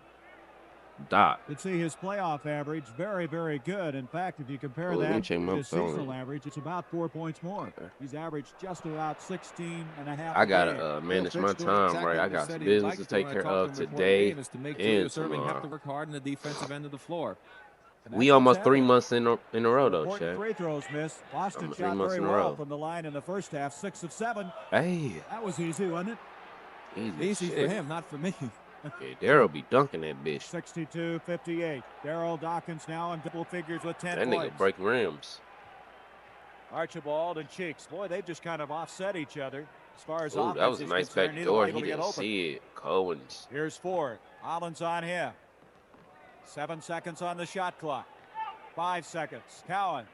Doc. You can see his playoff average very, very good. In fact, if you compare Let me that check my to his phone. seasonal average, it's about 4 points more. He's averaged just about 16 and a half. I gotta manage my time, right? I got some business to take care of today Is to make and Julius Irving have tomorrow. to work hard in the defensive end of the floor. We almost 3 months in a row, though, Important Chad. free throws missed. Boston Almost 3 shot months very in a well row. from the line in the first half, 6 of 7. Hey, That was easy, wasn't it? Easy for him, not for me. Okay, Daryl be dunking that bitch. 62-58. Daryl Dawkins now in double figures with 10 That nigga points. break rims. Archibald and Cheeks. Boy, they've just kind of offset each other as far as Ooh, offense that was a is nice concerned. back Neither door. one He able to get didn't open. see it. Cohen's. Here's Ford. Holland's on him. 7 seconds on the shot clock. 5 seconds. Cowens.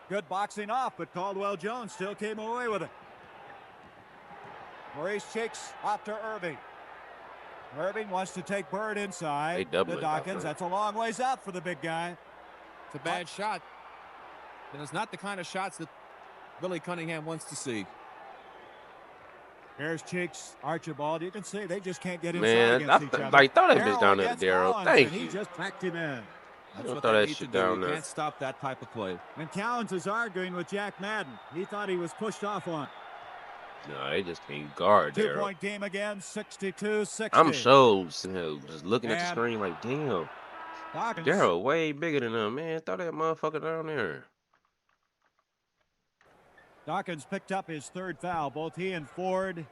Good boxing off, but Caldwell Jones still came away with it. Maurice Cheeks off to Irving. Irving wants to take Bird inside. They double to it, Dawkins. That's a long ways out for the big guy. It's a bad shot. And it's not the kind of shots that Billy Cunningham wants to see. Here's Cheeks, Archibald. You can see they just can't get inside Man, against each other. like, throw that bitch Darryl down there, against Daryl. Cowens, Thank and you. He just packed him in. That's Don't what throw they that need shit to do. down You there. can't stop that type of play. And Cowens is arguing with Jack Madden. He thought he was pushed off on. No, they just can't guard Daryl. 2-point game again, 62-60. I'm so just looking at the And screen like, damn. Dawkins. Daryl way bigger than them, man. Throw that motherfucker down there. Dawkins picked up his 3rd foul. Both he and Ford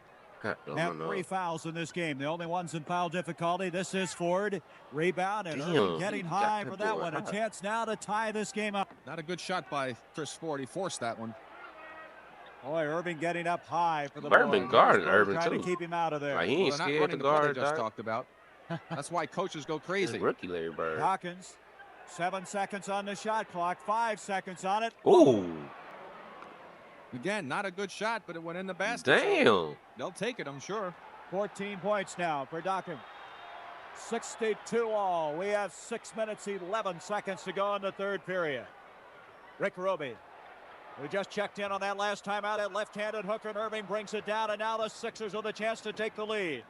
God, have 3 fouls in this game. The only ones in foul difficulty. This is Ford. Rebound and Irving getting high for that one. A chance now to tie this game up. Not a good shot by Chris Ford. He forced that one. Boy, Irving getting up high for the Bird ball. been guarding Irving, trying too. to keep him out of there. Like, he ain't Well, they're not scared to running the play guard they just Doc. talked about. That's why coaches go That's crazy. rookie Larry Bird. Dawkins, 7 seconds on the shot clock, 5 seconds on it. Ooh, Again, not a good shot, but it went in the basket. damn. They'll take it, I'm sure. 14 points now for Dawkins. 62 all. We have 6 minutes, 11 seconds to go in the 3rd period. Rick Roby. We just checked in on that last time out. That left-handed hooker, and Irving brings it down, and now the Sixers with a chance to take the lead.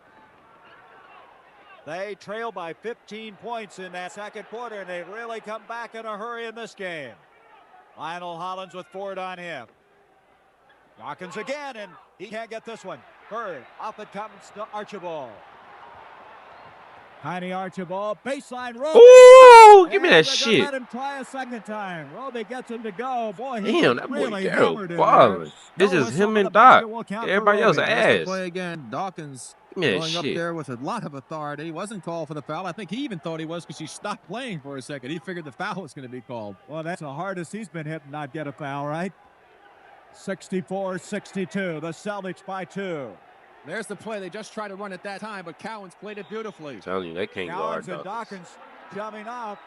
They trail by 15 points in that 2nd quarter, and they've really come back in a hurry in this game. Lionel Hollins with Ford on him. Dawkins again, and he can't get this one. Bird, off it comes to Archibald. Tiny Archibald, baseline Roby. Ooh, give me that They're gonna shit. let him try a second time. Roby gets him to go. Boy, he Damn, that boy really hammered Daryl him balling. there. It's No just whistle him to and the basket Doc. will count for Everybody else Roby. There's the ass. play again. Dawkins Give me that going up shit. there with a lot of authority. He wasn't called for the foul. I think he even thought he was because he stopped playing for a second. He figured the foul was going to be called. Well, that's the hardest he's been hit and not get a foul, right? 64-62. The Celtics by 2. There's the play. They just tried to run at that time, but Cowens played it beautifully. I'm telling you, they can't guard Cowens and Dawkins. Dawkins shoving off.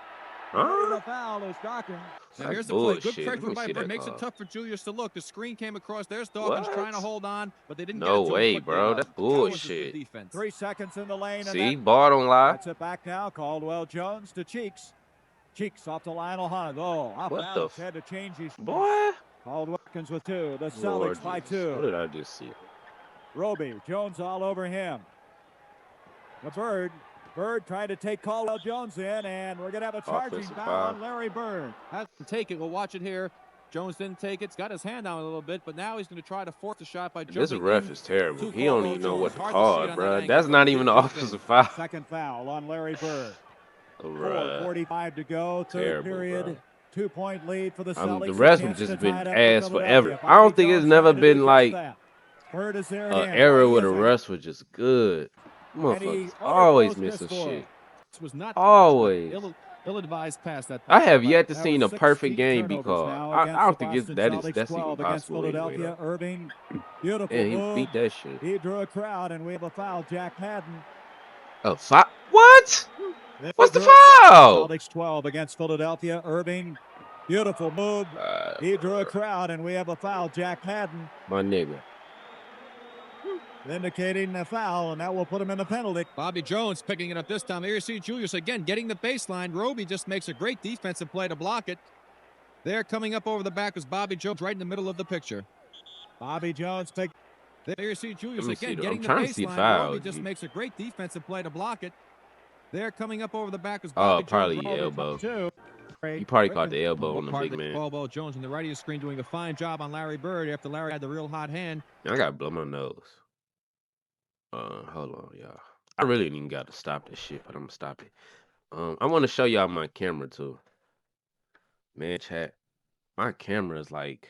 Huh? The foul is Dawkins. Now That's here's the play. Good bullshit. pressure Let me by see Bird. that Makes call. it tough for Julius to look. The screen came across. There's Dawkins What? trying to hold on, but they didn't No get it to way, him quickly bro. enough. That's Cowens is the bullshit. defense. 3 seconds in the lane. See, and ball don't lie. that's it back now. Caldwell Jones to Cheeks. Cheeks off to Lionel Hunt. Oh, off What balance. the Had to change his. Boy. Caldwell Watkins with 2. The Celtics Lord by Jesus. What 2. did I just see? Roby, Jones all over him. The Bird. Bird trying to take Caldwell Jones in, and we're going to have a charging Offensive foul foul. on Larry Bird. Take it. We'll watch it here. Jones didn't take it. He's got his hand down a little bit, but now he's going to try to force the shot by This jumping ref in. is terrible. to He don't Caldwell even know what Jones. to Hard call see it, on bro. that That's angle. not even an offensive foul. Second foul on Larry Bird. Bruh. 4:45 to go. Third Terrible, period. bro. 2-point lead for the Celtics. The rest have Chance just to been tie it up ass for forever. Philadelphia. I don't Bobby think it's Jones never trying to been do like just that. Bird is there an again. era Boy, where the he is refs were just good. he Motherfuckers almost always missed missing for it. shit. This was not Always. ill-advised pass that. I have yet to That see was a 16 perfect game be turnovers called. now I against don't the think it's Boston that's Celtics, even 12 against possible anyway. Philadelphia. Though. Irving, beautiful Yeah, he move. beat that shit. He drew a crowd, and we have a foul. Jack Madden. Oh, foul? What? They What's the drew- foul? Celtics 12 against Philadelphia. Irving, beautiful move. He drew a crowd, and we have a foul. Jack Madden My nigga. indicating a foul, and that will put him in the penalty. Bobby Jones picking it up this time. Here you see Julius again getting the baseline. Roby just makes a great defensive play to block it. There, coming up over the back was Bobby Jones, right in the middle of the picture. Bobby Jones take. There you see Julius Let me again see. getting I'm the trying to see baseline. foul. Roby just makes a great defensive play to block it. There, coming up over the back was Oh, Bobby probably Jones. elbow. Two. He probably caught the elbow on the big man. Caldwell Jones on the right of your screen doing a fine job on Larry Bird after Larry had the real hot hand. I gotta blow my nose. Hold on, y'all. I really didn't even got to stop this shit, but I'm gonna stop it. I want to show y'all my camera too. Man, chat. My camera is like,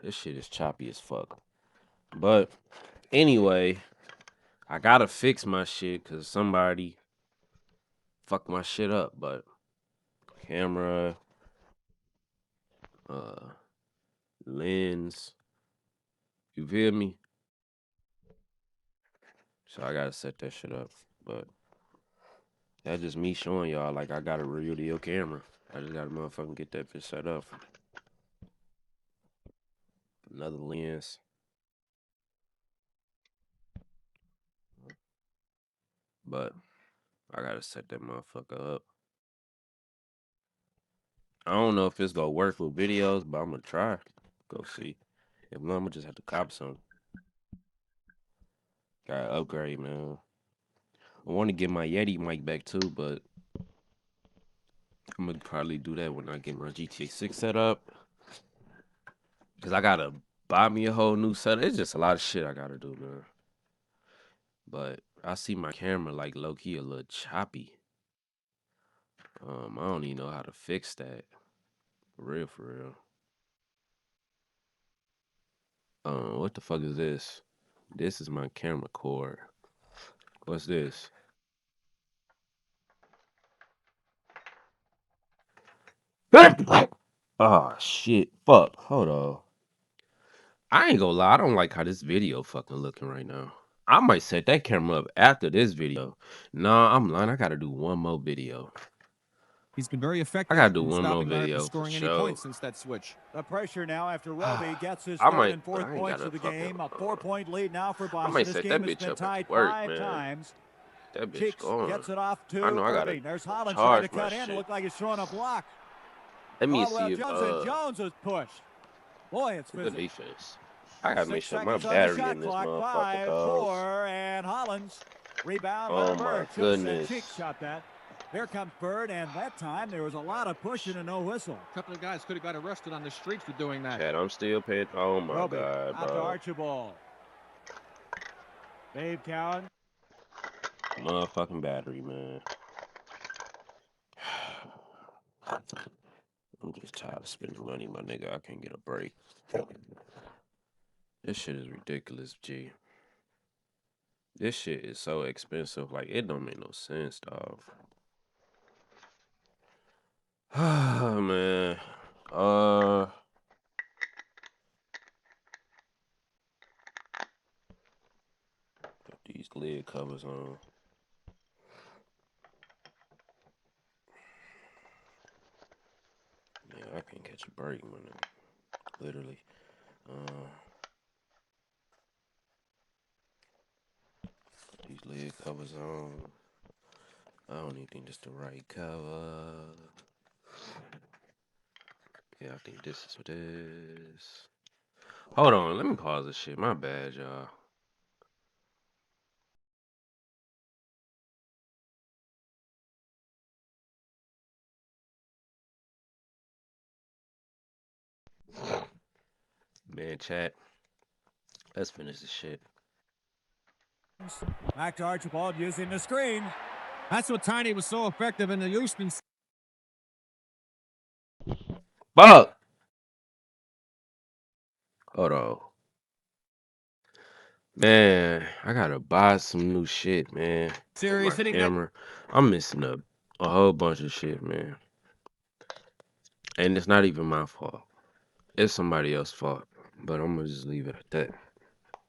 this shit is choppy as fuck. But anyway, I gotta fix my shit because somebody fucked my shit up. But camera, lens, you feel me? So I gotta set that shit up. But that's just me showing y'all like I got a real deal camera. I just gotta motherfucking get that bitch set up. Another lens. But I gotta set that motherfucker up. I don't know if it's gonna work with videos, but I'm gonna try. Go see. If not, I'm gonna just have to cop some. Gotta upgrade, man. I want to get my Yeti mic back too, but I'm gonna probably do that when I get my GTA 6 set up. Cause I gotta buy me a whole new setup. It's just a lot of shit I gotta do, man. But I see my camera like low key a little choppy. I don't even know how to fix that. For real, for real. What the fuck is this? This is my camera cord. What's this? Oh shit. Fuck. Hold on. I ain't gonna lie, I don't like how this video fucking looking right now. I might set that camera up after this video. Nah, I'm lying. I gotta do one more video. He's been very I effective gotta do in one more stopping Larry video from for scoring any sure. points since that switch. The pressure now after Roby gets his I third might, and but fourth I ain't points gotta of the fucking. game. A 4-point lead now for I Boston. might This set game that has bitch been up tied at work, 5 man. times. That bitch Cheeks gone. gets it off to I know I gotta Irving. There's Holland trying to charge my cut in. shit. Looked like he's throwing a block. Let me Caldwell see if Jones and Jones is pushed. Boy, it's the physical. defense. I gotta make 6 sure my seconds on the battery shot in this clock. motherfucker 5, goes. 4, and Hollins rebound Oh by my Bird. Should have said goodness. Cheeks shot that. Here comes Bird, and that time there was a lot of pushing and no whistle. A couple of guys could have got arrested on the streets for doing that. Chad, I'm still paying. Oh my Roby god, out to bro. Archibald. Dave Cowan. Motherfucking battery, man. I'm just tired of spending money, my nigga. I can't get a break. This shit is ridiculous, G. This shit is so expensive. Like, it don't make no sense, dog. Oh, man. Put these lid covers on. Yeah, I can't catch a break, man. Literally. Put these lid covers on. I don't even think this the right cover. Yeah, I think this is what it is. Hold on, let me pause this shit. My bad, y'all. Man, chat. Let's finish this shit. Back to Archibald using the screen. That's what Tiny was so effective in the Houston. Fuck! Hold on. Man, I gotta buy some new shit, man. Series hitting that. Camera. I'm missing a whole bunch of shit, man. And it's not even my fault. It's somebody else's fault. But I'm gonna just leave it at that.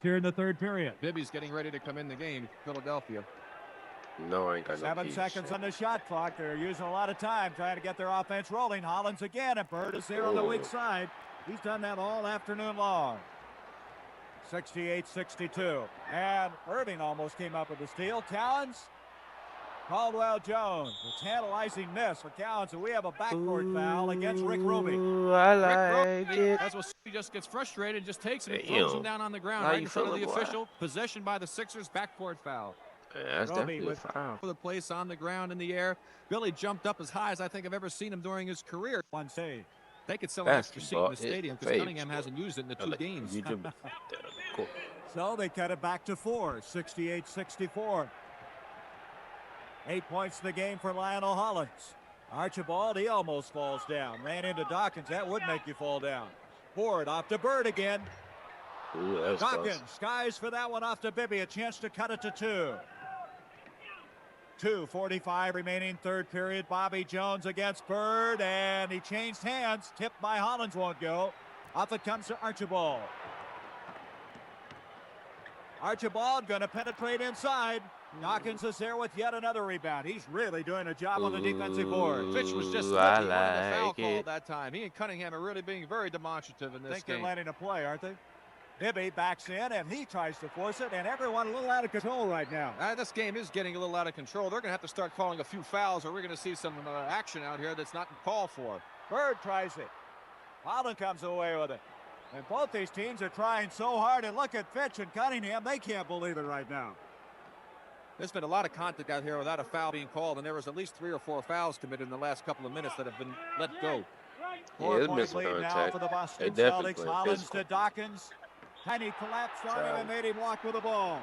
Here in the third period. Bibby's getting ready to come in the game. Philadelphia. No, I ain't got no 7 seconds on the shot clock. They're using a lot of time trying to get their offense rolling. Hollins again, and Bird is there on the weak side. He's done that all afternoon long. 68-62. And Irving almost came up with the steal. Towns Caldwell Jones, a tantalizing miss for Calqc, and we have a backcourt foul against Rick Ruby. I like it. That's what he just gets frustrated, just takes him and Damn. throws him down on the ground How right you in front of the feeling, boy? official. Possession by the Sixers, backcourt foul. Yeah, that's definitely a foul. For the place on the ground in the air. Billy jumped up as high as I think I've ever seen him during his career. One save. They could sell an extra seat in the stadium because Cunningham hasn't used it in the 2 games. Cool. So they cut it back to 4, 68-64. 8 points in the game for Lionel Hollins. Archibald, he almost falls down. Ran into Dawkins. That would make you fall down. Ford off to Bird again. Ooh, Dawkins skies for that one off to Bibby. A chance to cut it to 2. 2:45 remaining, third period. Bobby Jones against Bird, and he changed hands. Tipped by Hollins, won't go. Off it comes to Archibald. Archibald going to penetrate inside. Dawkins is there with yet another rebound. He's really doing a job on the defensive board. Fitch was just lucky the foul call that time. He and Cunningham are really being very demonstrative in this game. They're letting it play, aren't they? Bibby backs in, and he tries to force it, and everyone a little out of control right now. This game is getting a little out of control. They're going to have to start calling a few fouls, or we're going to see some action out here that's not called for. Bird tries it. Holland comes away with it. And both these teams are trying so hard, and look at Fitch and Cunningham. They can't believe it right now. There's been a lot of contact out here without a foul being called, and there was at least 3 or 4 fouls committed in the last couple of minutes that have been let go. Yeah, it's missing contact. For the Boston Celtics. Hollins to Dawkins. Tiny collapsed on him and made him walk with the ball.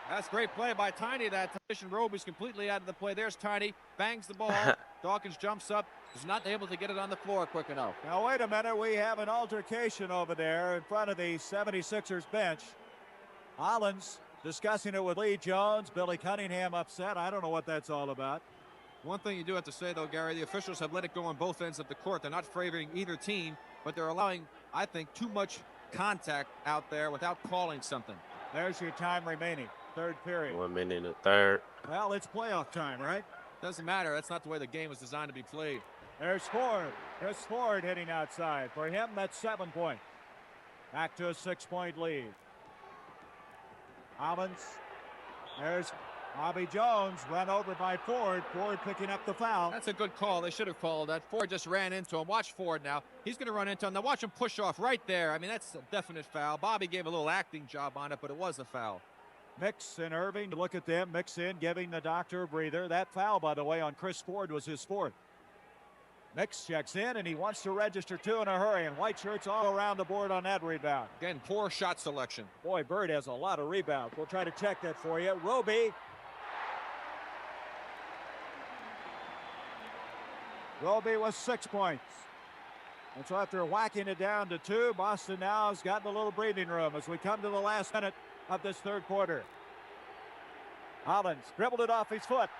That's great play by Tiny. That position. Robe is completely out of the play. There's Tiny. Bangs the ball. Dawkins jumps up. Is not able to get it on the floor quick enough. Now, wait a minute. We have an altercation over there in front of the 76ers bench. Hollins discussing it with Lee Jones. Billy Cunningham upset. I don't know what that's all about. One thing you do have to say, though, Gary, the officials have let it go on both ends of the court. They're not favoring either team, but they're allowing, I think, too much contact out there without calling something. There's your time remaining. Third period. 1 minute and a third. Well, it's playoff time, right? Doesn't matter. That's not the way the game was designed to be played. There's Ford. There's Ford hitting outside. For him, that's 7 points. Back to a 6-point lead. Hollins. There's Bobby Jones run over by Ford. Ford picking up the foul. That's a good call. They should have called that. Ford just ran into him. Watch Ford now. He's going to run into him. Now watch him push off right there. I mean, that's a definite foul. Bobby gave a little acting job on it, but it was a foul. Mix and Irving, look at them. Mix in, giving the doctor a breather. That foul, by the way, on Chris Ford was his 4th. Mix checks in, and he wants to register 2 in a hurry, and white shirts all around the board on that rebound. Again, poor shot selection. Boy, Bird has a lot of rebounds. We'll try to check that for you. Roby with 6 points. And so after whacking it down to 2, Boston now has gotten a little breathing room as we come to the last minute of this third quarter. Hollins dribbled it off his foot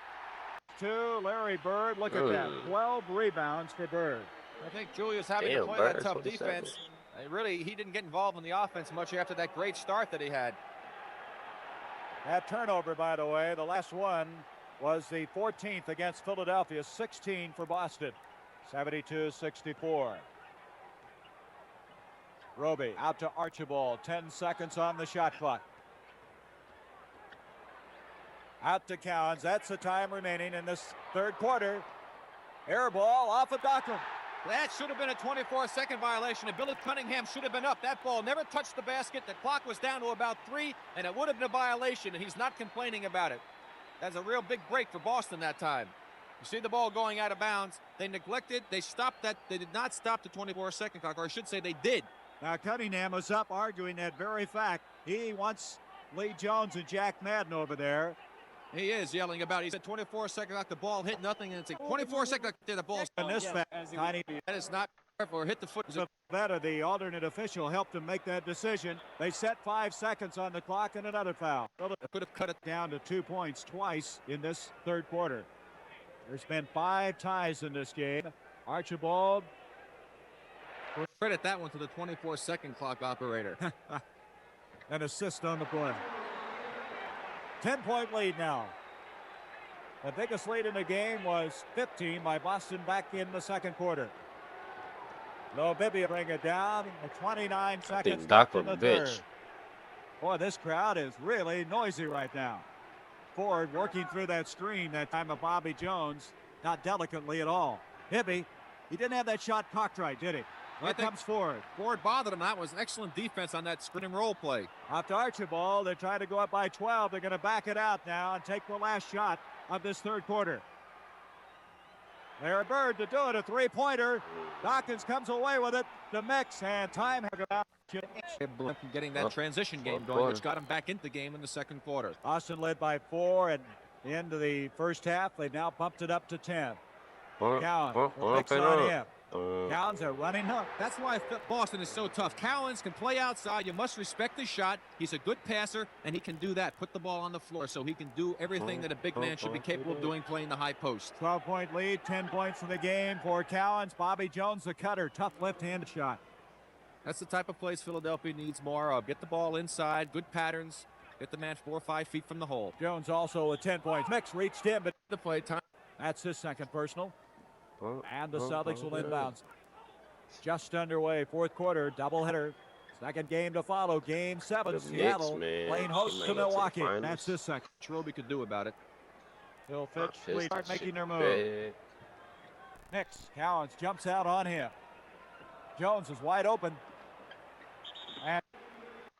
to Larry Bird. Look at that. 12 rebounds for Bird. I think Julius having to play that tough defense. Really, he didn't get involved in the offense much after that great start that he had. That turnover, by the way, the last one was the 14th against Philadelphia, 16 for Boston, 72-64. Roby out to Archibald, 10 seconds on the shot clock. Out to Cowens, that's the time remaining in this third quarter. Air ball off of Dockland. That should have been a 24-second violation, and Billy Cunningham should have been up. That ball never touched the basket. The clock was down to about 3, and it would have been a violation, and he's not complaining about it. That's a real big break for Boston that time. You see the ball going out of bounds. They neglected. They stopped that. They did not stop the 24-second clock, or I should say they did. Now Cunningham was up arguing that very fact. He wants Lee Jones and Jack Madden over there. He is yelling about it. He said 24-second clock, the ball hit nothing, and it's a 24-second clock, the ball. In this fact, that is not or hit the foot. Better, the alternate official helped him make that decision. They set 5 seconds on the clock and another foul. Could have cut it down to 2 points twice in this third quarter. There's been 5 ties in this game. Archibald. Credit that one to the 24-second clock operator. An assist on the play. 10-point lead now. The biggest lead in the game was 15 by Boston back in the second quarter. Bibby bring it down at 29 seconds. Dockland bitch. Boy, this crowd is really noisy right now. Ford working through that screen that time of Bobby Jones. Not delicately at all. Hibby, he didn't have that shot cocked right, did he? Here comes Ford. Ford bothered him. That was an excellent defense on that screen and roll play. Off to Archibald. They're trying to go up by 12. They're going to back it out now and take the last shot of this third quarter. Larry Bird to do it, a three-pointer. Dawkins comes away with it. The mix and time about getting that transition game going, which got him back into the game in the second quarter. Boston led by 4 and into the first half. They've now bumped it up to 10. Cowan, mix on him. Cowans are running up. That's why Boston is so tough. Cowans can play outside. You must respect his shot. He's a good passer, and he can do that. Put the ball on the floor so he can do everything that a big man should be capable of doing, playing the high post. 12-point lead, 10 points in the game for Cowans. Bobby Jones, the cutter, tough left-handed shot. That's the type of plays Philadelphia needs more of. Get the ball inside, good patterns. Get the man 4 or 5 feet from the hole. Jones also with 10 points. Mix reached in, but the play time. That's his second personal. And the Celtics will inbound. Just underway, fourth quarter, doubleheader. Second game to follow, game 7. Seattle playing host to Milwaukee. That's his second. What's Roby could do about it. He'll start making their move. Nix, Cowans jumps out on him. Jones is wide open. And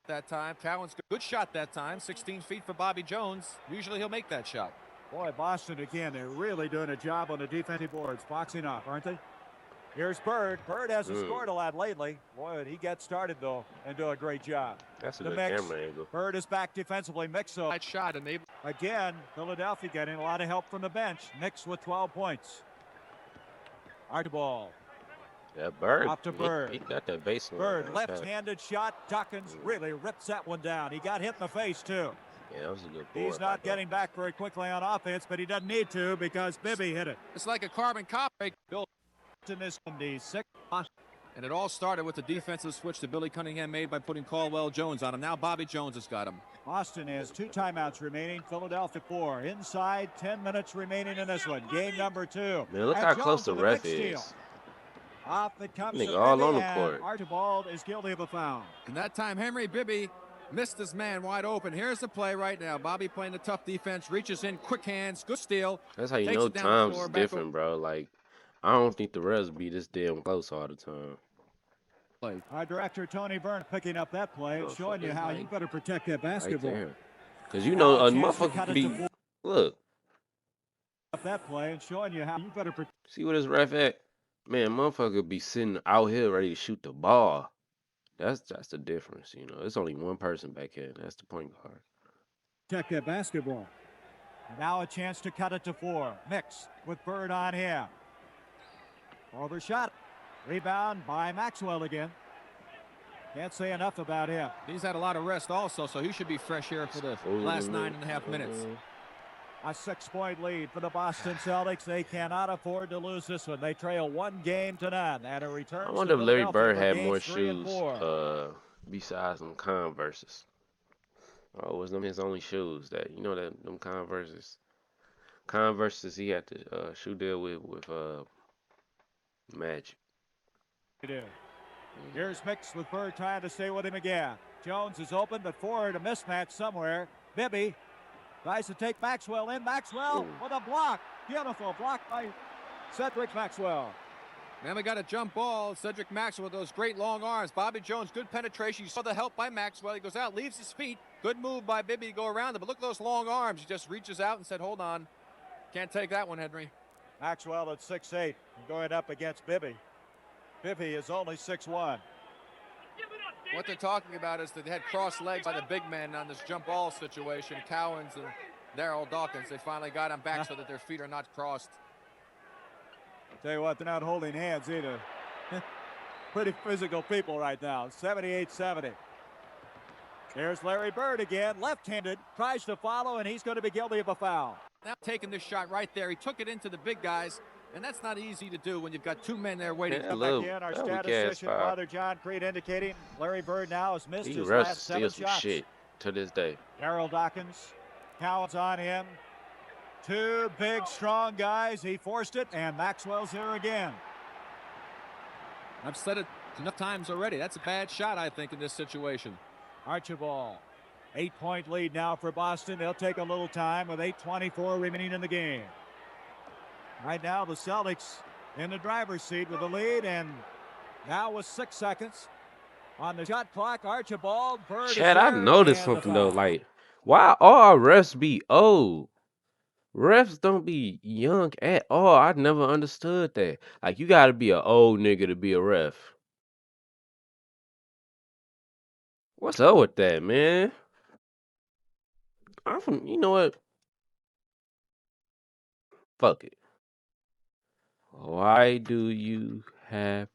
that time, Cowans, good shot that time. 16 feet for Bobby Jones. Usually he'll make that shot. Boy, Boston again, they're really doing a job on the defensive boards, boxing off, aren't they? Here's Bird. Bird hasn't scored a lot lately. Boy, he gets started, though, and do a great job. That's a good camera angle. Bird is back defensively. Mixo. Nice shot. Again, Philadelphia getting a lot of help from the bench. Mix with 12 points. Archibald. Yeah, Bird. Off to Bird. He got that baseline. Bird, left-handed shot. Dawkins really rips that one down. He got hit in the face, too. Yeah, that was a good board. He's not getting back very quickly on offense, but he doesn't need to because Bibby hit it. It's like a carbon copy. Bill in this one, the 6. And it all started with the defensive switch that Billy Cunningham made by putting Caldwell Jones on him. Now Bobby Jones has got him. Boston has 2 timeouts remaining. Philadelphia 4. Inside 10 minutes remaining in this one. Game number 2. Man, look how close the ref is. Off it comes Nigga all on the court. Archibald is guilty of a foul. And that time Henry Bibby missed his man wide open. Here's the play right now. Bobby playing the tough defense, reaches in, quick hands, good steal. That's how you know times is different, bro. Like, I don't think the refs be this damn close all the time. Our director, Tony Byrne, picking up that play, showing you how you better protect that basketball. Because you know a motherfucker be, look. Up that play and showing you how you better protect. See what this ref at? Man, motherfucker be sitting out here ready to shoot the ball. That's the difference, you know. It's only one person back here. That's the point guard. Check that basketball. Now a chance to cut it to 4. Mix with Bird on him. Overshot. Rebound by Maxwell again. Can't say enough about him. He's had a lot of rest also, so he should be fresh here for the last 9.5 minutes. A 6-point lead for the Boston Celtics. They cannot afford to lose this one. They trail 1 game to none. And a return. I wonder if Larry Bird had more shoes besides them Converses. Oh, was them his only shoes? That you know that them Converses. Converses he had to shoe deal with Magic. Here's Mix with Bird trying to stay with him again. Jones is open, but Ford a mismatch somewhere. Bibby tries to take Maxwell in. Maxwell with a block. Beautiful block by Cedric Maxwell. Man, we got a jump ball. Cedric Maxwell with those great long arms. Bobby Jones, good penetration. You saw the help by Maxwell. He goes out, leaves his feet. Good move by Bibby to go around him. But look at those long arms. He just reaches out and said, hold on. Can't take that one, Henry. Maxwell at 6'8", going up against Bibby. Bibby is only 6'1". What they're talking about is that they had crossed legs by the big men on this jump ball situation. Cowans and Daryl Dawkins. They finally got them back so that their feet are not crossed. Tell you what, they're not holding hands either. Pretty physical people right now. 78-70. There's Larry Bird again, left-handed, tries to follow, and he's going to be guilty of a foul. Now taking this shot right there. He took it into the big guys, and that's not easy to do when you've got 2 men there waiting. Back in, our statistician, Father John Creed, indicating Larry Bird now has missed his last 7 shots. Shit to this day. Daryl Dawkins, Cowans on him. 2 big, strong guys. He forced it, and Maxwell's here again. I've said it enough times already. That's a bad shot, I think, in this situation. Archibald 8-point lead now for Boston. They'll take a little time with 8:24 remaining in the game. Right now, the Celtics in the driver's seat with the lead, and now with 6 seconds on the shot clock, Archibald Bird. Chad, I noticed something though. Like, why all our refs be old? Refs don't be young at all. I never understood that. Like, you gotta be an old nigga to be a ref. What's up with that, man? I'm from, you know what? Fuck it. Why do you have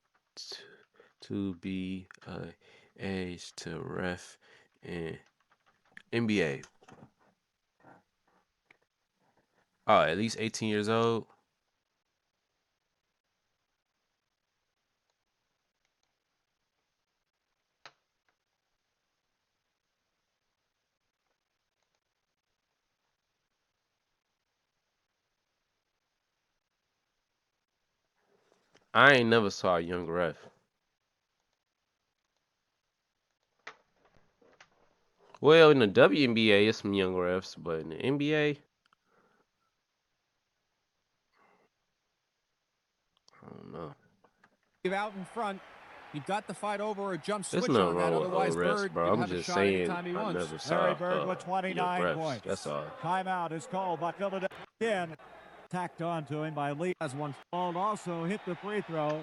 to be age to ref in NBA? Oh, at least 18 years old. I ain't never saw a young ref. Well, in the WNBA, it's some young refs, but in the NBA, I don't know. Out in front. You've got to fight over a jump There's switch nothing on that. wrong with Otherwise, old refs, Bird bro. can I'm have a just shot saying, anytime he I wants. never saw Larry Bird with young 29 refs. points. That's all. Timeout is called by Philadelphia. Again, tacked on to him by Lee. Has one. Ball also hit the free throw,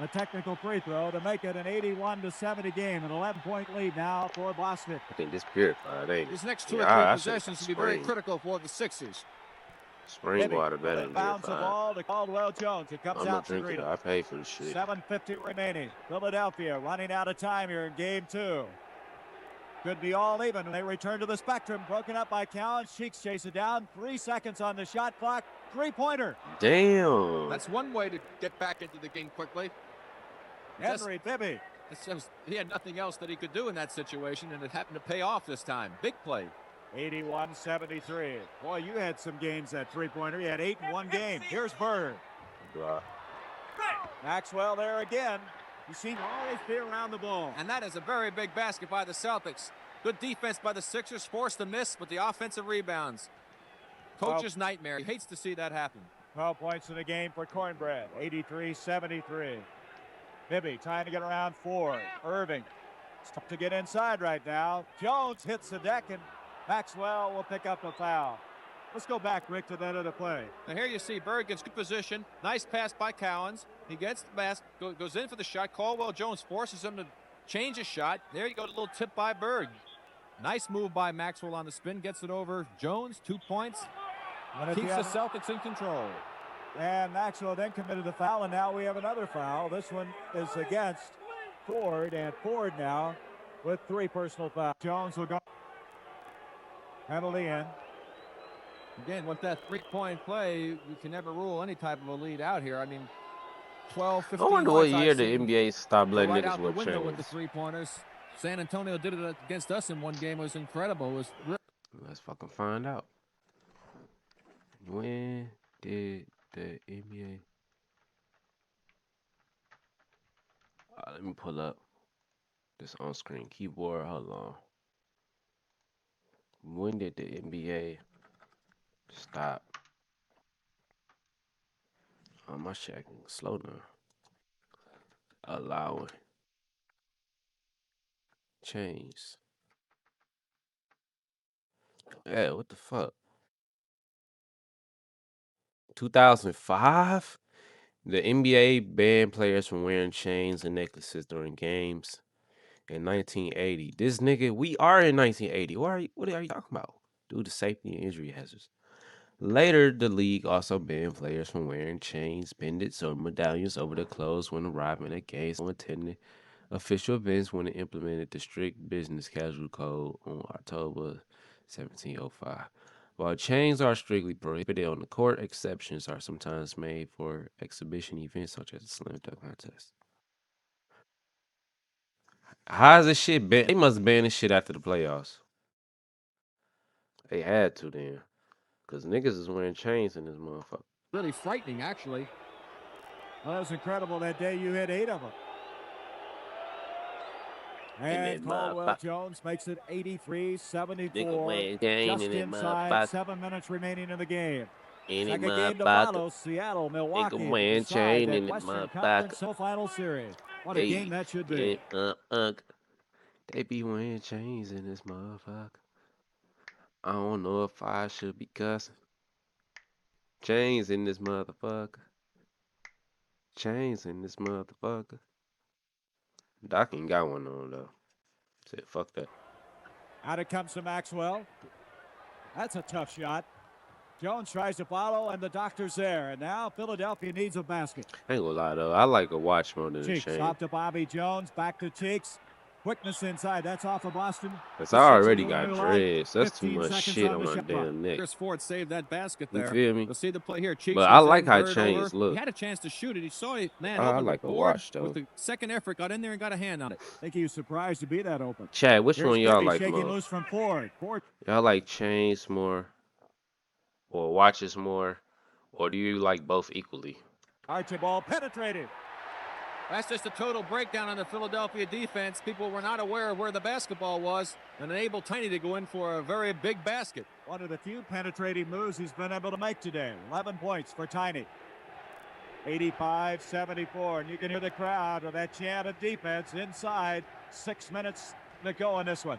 a technical free throw to make it an 81-70 game, an 11-point lead now for Boston. I think this purified, ain't it? These next 2 or 3 I possessions will be very critical for the Sixers. Spring water better than bounce the purified. ball to Caldwell Jones. It comes I'm out not drinking to it. I pay for the shit. 7:50 remaining. Philadelphia running out of time here in game 2. Could be all even when they return to the spectrum. Broken up by Calqc. Cheeks chase it down. 3 seconds on the shot clock. 3-pointer. Damn. That's one way to get back into the game quickly. Henry Bibby. He had nothing else that he could do in that situation, and it happened to pay off this time. Big play. 81-73. Boy, you had some games that 3-pointer. You had 8 in one game. Here's Bird. Maxwell there again. You seem to always be around the ball. And that is a very big basket by the Celtics. Good defense by the Sixers, forced a miss with the offensive rebounds. Coach's nightmare. He hates to see that happen. 12 points in the game for Cornbread. 83-73. Bibby trying to get around Ford. Irving to get inside right now. Jones hits the deck, and Maxwell will pick up a foul. Let's go back, Rick, to that other play. Now here you see Bird gets good position. Nice pass by Calqc. He gets the basket, goes in for the shot. Caldwell Jones forces him to change his shot. There you go, a little tip by Bird. Nice move by Maxwell on the spin. Gets it over Jones, 2 points. Keeps the Celtics in control. And Maxwell then committed the foul, and now we have another foul. This one is against Ford, and Ford now with 3 personal fouls. Jones will go. Penalty in. Again, with that 3-point play, you can never rule any type of a lead out here. I mean, 12, 15 I wonder what points year I've the seen NBA stopped letting right niggas out the wear window with the chains. 3-pointers. San Antonio did it against us in one game. It was incredible. It was Let's fucking find out. When did the NBA? Let me pull up this on-screen keyboard. Hold on. When did the NBA stop? Oh, my shit acting slow now. Allowing chains. Yeah, what the fuck? 2005? The NBA banned players from wearing chains and necklaces during games. In 1980, this nigga, we are in 1980. What are you talking about? Due to safety and injury hazards. Later, the league also banned players from wearing chains, pendants, or medallions over their clothes when arriving at games or attending official events when it implemented the strict business casual code on October 1705. While chains are strictly prohibited on the court, exceptions are sometimes made for exhibition events such as the slam dunk contest. How's this shit banned? They must ban this shit after the playoffs. They had to then. Because niggas is wearing chains in this motherfucker. really frightening, actually. Well, that was incredible that day. You hit 8 of them. And Caldwell Jones makes it 83-74. Just inside 7 minutes remaining in the game. Second game to follow, Seattle, Milwaukee. Decide that Western Conference Final Series. What a game that should be. They be wearing chains in this motherfucker. I don't know if I should be cussing. Chains in this motherfucker. Chains in this motherfucker. Doc ain't got one on though. Said fuck that. Out it comes to Maxwell. That's a tough shot. Jones tries to follow, and the doctor's there. And now Philadelphia needs a basket. I ain't gonna lie though. I like a watch more than a Cheeks chain. off to Bobby Jones. Back to Cheeks. Quickness inside. That's off of Boston. Cause I already got dreads. That's too much shit on my damn neck. Chris Ford saved that basket there. You feel me? You'll see the play here. Cheeks but I like how chains look. He had a chance to shoot it. He saw it. Man, I like a watch though. With the second effort, got in there and got a hand on it. I think he was surprised to be that open. Chad, which one y'all like shaking more? Loose from Ford. Y'all like chains more, or watches more, or do you like both equally? Archibald penetrated. That's just a total breakdown on the Philadelphia defense. People were not aware of where the basketball was and enabled Tiny to go in for a very big basket. One of the few penetrating moves he's been able to make today. 11 points for Tiny. 85-74, and you can hear the crowd with that chant of defense inside. 6 minutes to go in this one.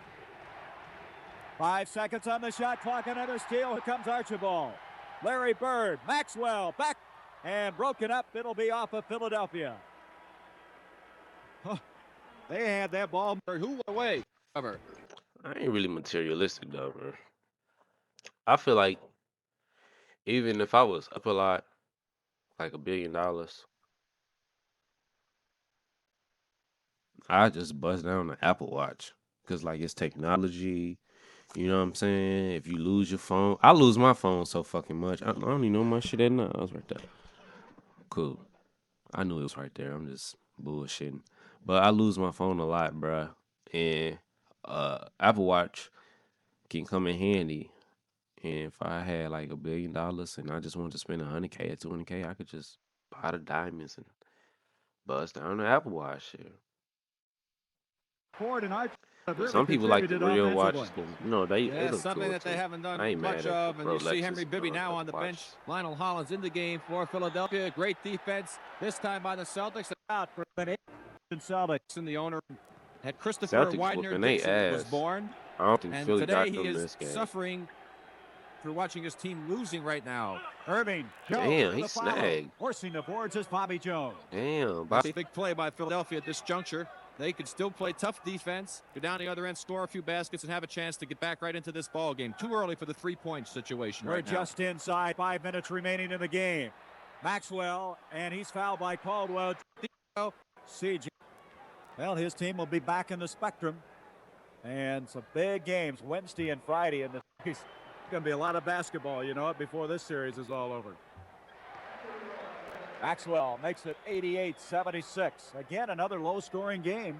5 seconds on the shot clock, another steal. Here comes Archibald. Larry Bird, Maxwell, back, and broken up. It'll be off of Philadelphia. They had that ball. Who away? Cover. I ain't really materialistic though, man. I feel like even if I was up a lot, like $1 billion, I just bust down the Apple Watch because like it's technology. You know what I'm saying? If you lose your phone, I lose my phone so fucking much. I don't even know my shit at now. I was right there. Cool. I knew it was right there. I'm just bullshitting. But I lose my phone a lot, bruh. And Apple Watch can come in handy. And if I had like $1 billion and I just wanted to spend $100K or $200K, I could just buy the diamonds and bust down the Apple Watch shit. Ford and But some people like the real watches. You know, they look something that they haven't done much of. And you see Henry Bibby now on the bench. Lionel Hollins in the game for Philadelphia. Great defense. This time by the Celtics. Out for the Celtics. And the owner had Christopher Widener Dixon was born. I don't think Philly got today them he this is game. suffering through watching his team losing right now. Irving. Damn, he snagged. Forcing the boards is Bobby Jones. Damn, Bobby. Big play by Philadelphia at this juncture. They could still play tough defense, go down the other end, score a few baskets, and have a chance to get back right into this ball game. Too early for the three-point situation We're right now. just inside 5 minutes remaining in the game. Maxwell, and he's fouled by Caldwell. CJ. Well, his team will be back in the Spectrum. And some big games Wednesday and Friday. And it's going to be a lot of basketball, you know, before this series is all over. Maxwell makes it 88-76. Again, another low-scoring game.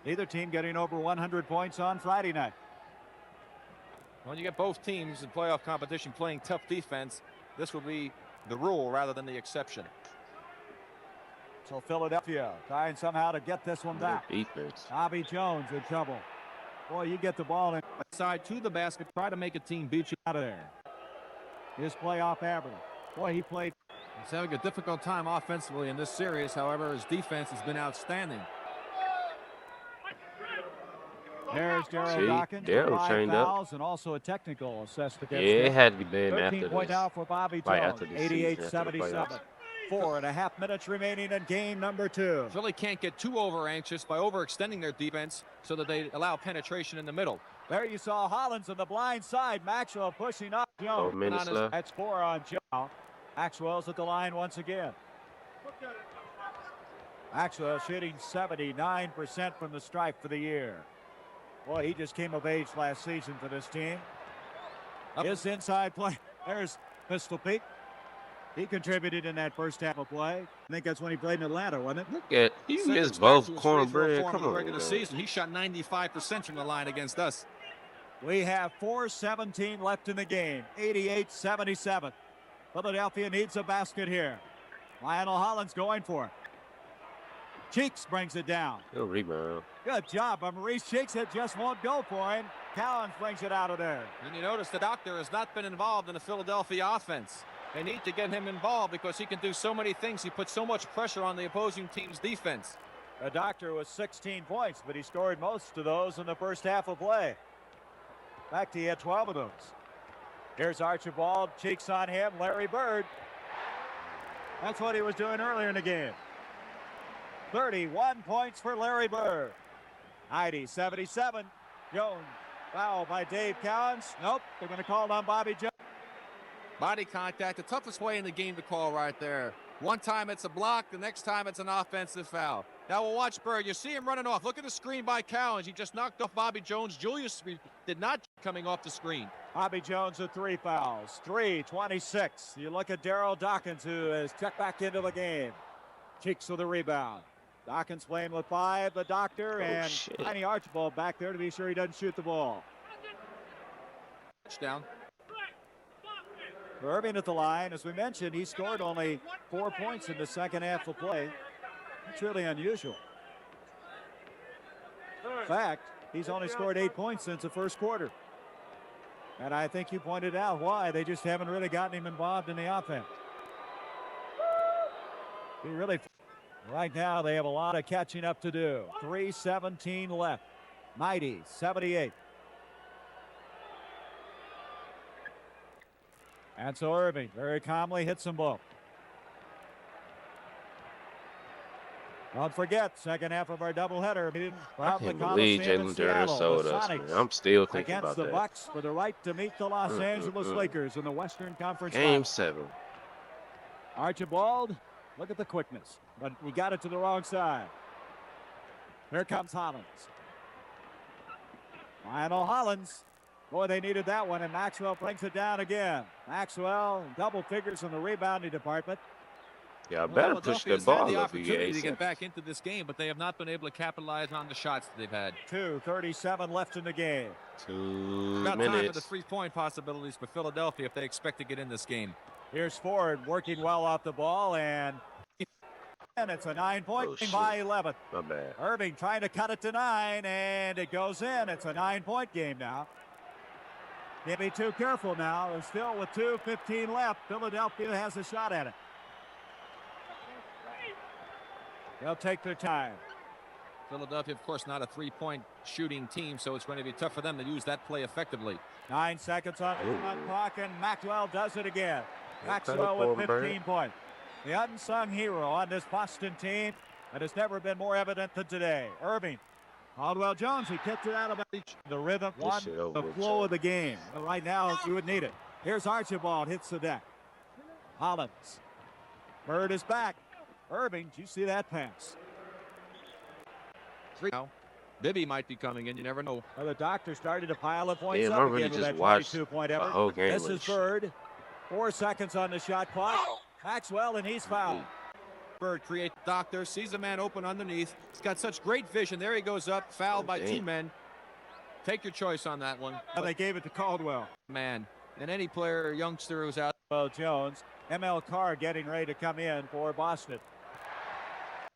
Neither team getting over 100 points on Friday night. When you get both teams in playoff competition playing tough defense, this will be the rule rather than the exception. So Philadelphia trying somehow to get this one back. Defense. Bobby Jones in trouble. Boy, you get the ball inside to the basket, try to make a team beat you out of there. His playoff average. Boy, he played. He's having a difficult time offensively in this series. However, his defense has been outstanding. There's Daryl Dawkins. Daryl chained up. And also a technical assessed against him. it Had to be bad after this. 13-point out for Bobby Jones. 88-77. 4.5 minutes remaining in game number 2. Philly can't get too over-anxious by overextending their defense so that they allow penetration in the middle. There you saw Hollins on the blind side. Maxwell pushing up Jones. 4 minutes left. That's 4 on Joe. Maxwell's at the line once again. Maxwell shooting 79% from the stripe for the year. Boy, he just came of age last season for this team. His inside play. There's Pistol Pete. He contributed in that first half of play. I think that's when he played in Atlanta, wasn't it? Look at he missed both cornbread. Come on, regular season. He shot 95% from the line against us. We have 4:17 left in the game. 88-77. Philadelphia needs a basket here. Lionel Hollins going for it. Cheeks brings it down. Good rebound. Good job by Maurice Cheeks. It just won't go for him. Calqc brings it out of there. And you notice the doctor has not been involved in the Philadelphia offense. They need to get him involved because he can do so many things. He puts so much pressure on the opposing team's defense. The doctor was 16 points, but he scored most of those in the first half of play. In fact, he had 12 of those. Here's Archibald. Cheeks on him. Larry Bird. That's what he was doing earlier in the game. 31 points for Larry Bird. 90-77. Jones. Foul by Dave Calqc. Nope. They're going to call it on Bobby Jones. Body contact, the toughest way in the game to call right there. One time it's a block, the next time it's an offensive foul. Now we'll watch Bird. You see him running off. Look at the screen by Calqc. He just knocked off Bobby Jones. Julius did not coming off the screen. Bobby Jones with 3 fouls. 3-26. You look at Daryl Dawkins, who has checked back into the game. Cheeks with a rebound. Dawkins playing with 5. The doctor and Tiny Archibald back there to be sure he doesn't shoot the ball. Touchdown. Irving at the line. As we mentioned, he scored only 4 points in the second half of play. It's really unusual. In fact, he's only scored 8 points since the first quarter. And I think you pointed out why. They just haven't really gotten him involved in the offense. He really, right now, they have a lot of catching up to do. 3:17 left. 90-78. And so Irving very calmly hits them both. Don't forget, second half of our doubleheader. I can't believe Jalen Durden sold us, man. I'm still thinking about that. Against the Bucks for the right to meet the Los Angeles Lakers in the Western Conference Game Finals. 7. Archibald, look at the quickness, but he got it to the wrong side. Here comes Hollins. Lionel Hollins. Boy, they needed that one, and Maxwell brings it down again. Maxwell, double figures in the rebounding department. Yeah, I better push that ball the up for you, opportunity to ECF. get back into this game, but they have not been able to capitalize on the shots that they've had. 2:37 left in the game. 2 Got time for the minutes. 3-point possibilities for Philadelphia if they expect to get in this game. Here's Ford working well off the ball, and it's a 9-point game by 11. My bad. Irving trying to cut it to 9, and it goes in. It's a 9-point game now. Can't be too careful now. They're still with 2:15 left. Philadelphia has a shot at it. They'll take their time. Philadelphia, of course, not a 3-point shooting team, so it's going to be tough for them to use that play effectively. 9 seconds on the clock, and Maxwell does it again. Maxwell with 15 points. The unsung hero on this Boston team that has never been more evident than today. Irving. Caldwell Jones, he kicked it out of the rhythm, the flow of the game. But right now, you would need it. Here's Archibald, hits the deck. Hollins. Bird is back. Irving, did you see that pass? Now, Bibby might be coming in. You never know. Well, the doctor started to pile of points Damn, up I really again with just that watched 22-point the effort. whole game. This is Bird. 4 seconds on the shot clock. Maxwell, and he's fouled. Bird creates doctor, sees a man open underneath. He's got such great vision. There he goes up, fouled by 2 men. Take your choice on that one. They gave it to Caldwell. Man, and any player or youngster who's out. Well, Jones, ML Carr getting ready to come in for Boston.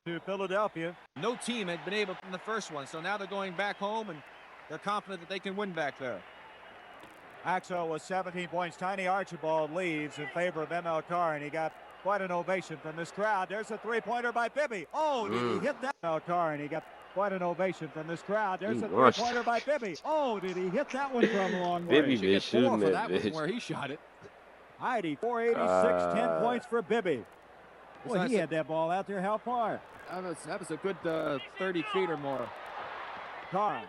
To Philadelphia. No team had been able in the first one, so now they're going back home, and they're confident that they can win back there. Maxwell with 17 points. Tiny Archibald leaves in favor of ML Carr, and he got quite an ovation from this crowd. There's a 3-pointer by Bibby. Oh, did he hit that? ML Carr, and he got quite an ovation from this crowd. There's a 3-pointer by Bibby. Oh, did he hit that one from a long way? Bibby been shooting that one where he shot it. Heidi, 486, 10 points for Bibby. Boy, he had that ball out there. How far? That was a good 30 feet or more. Carr.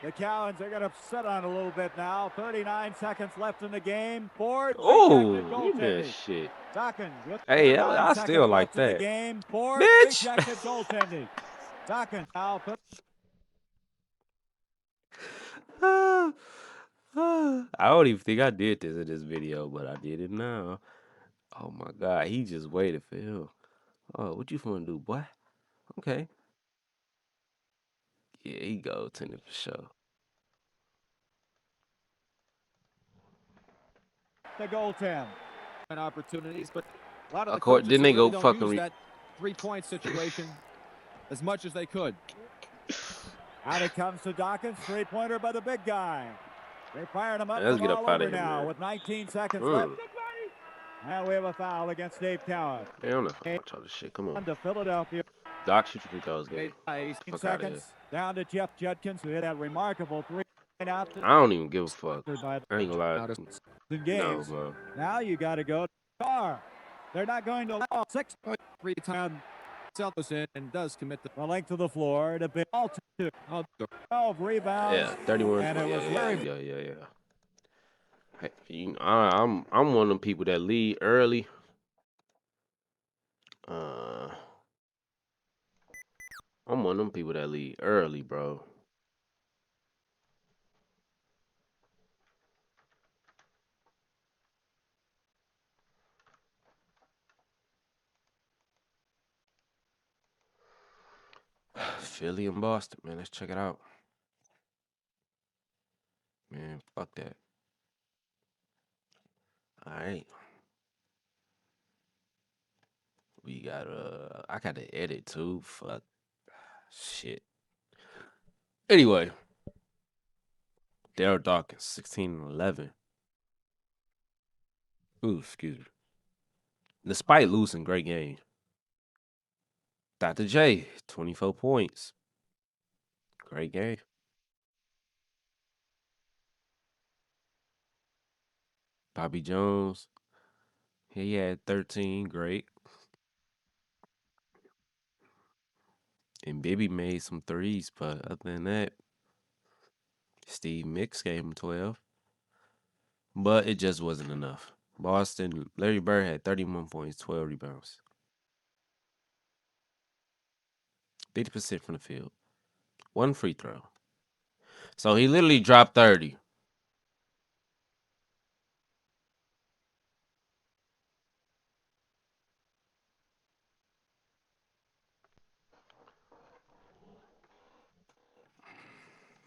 The Cowans are going to sit on a little bit now. 39 seconds left in the game. Ford. Oh, look at that shit. Dawkins. Hey, I still like that. Game. Ford. Bitch. Goaltending. Dawkins. I don't even think I did this in this video, but I did it now. Oh my God, he just waited for him. Oh, what you finna do, boy? Okay. Yeah, he goaltending for sure. The goaltend. Opportunities, but a lot of Of course, didn't they go fucking that 3-point situation. as much as they could. Out it comes to Dawkins, three-pointer by the big guy. They fired him up Let's from get all up out over of here, now man. with 19 seconds left. Now we have a foul against Dave Calqc. Man, I'm not gonna watch all this shit. Come on. To Philadelphia. Doc, shoot your free throws, game. 18 seconds down to Jeff Judkins, who hit that remarkable three. Out I don't even give a fuck. I ain't gonna lie. No, bro. Now you got to go to Carr. They're not going to allow 6.3 times. Self in and does commit the length of the floor to be all 12 rebounds. Yeah, 31. And it was yeah. Hey, I'm one of them people that lead early. I'm one of them people that lead early, bro. Philly and Boston, man. Let's check it out. Man, fuck that. All right. We got I got to edit too. Fuck. Shit. Anyway. Daryl Dawkins, 16 and 11. Ooh, excuse me. Despite losing, great game. Dr. J, 24 points. Great game. Bobby Jones, he had 13. Great. And Bibby made some threes, but other than that, Steve Mix gave him 12. But it just wasn't enough. Boston, Larry Bird had 31 points, 12 rebounds. 50% from the field. One free throw. So he literally dropped 30.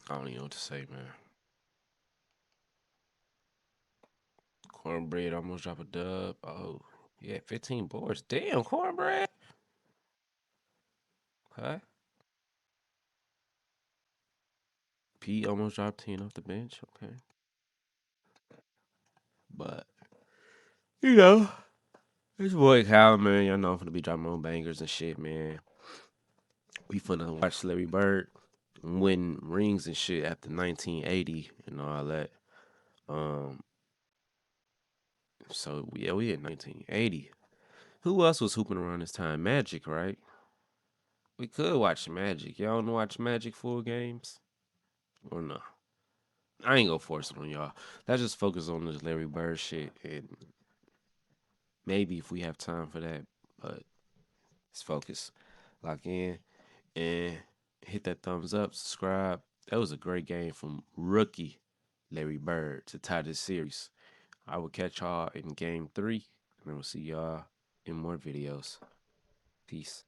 I don't even know what to say, man. Cornbread almost dropped a dub. Oh, yeah, 15 boards. Damn, Cornbread. Okay. Pete almost dropped 10 off the bench. Okay. But, you know, this boy Kyle, man, y'all know I'm finna be dropping my own bangers and shit, man. We finna watch Larry Bird win rings and shit after 1980 and all that. So, yeah, we in 1980. Who else was hooping around this time? Magic, right? We could watch Magic. Y'all wanna watch Magic full games? Or no? I ain't gonna force it on y'all. Let's just focus on this Larry Bird shit, and maybe if we have time for that, but let's focus, lock in, and hit that thumbs up, subscribe. That was a great game from rookie Larry Bird to tie this series. I will catch y'all in game 3, and I will see y'all in more videos. Peace.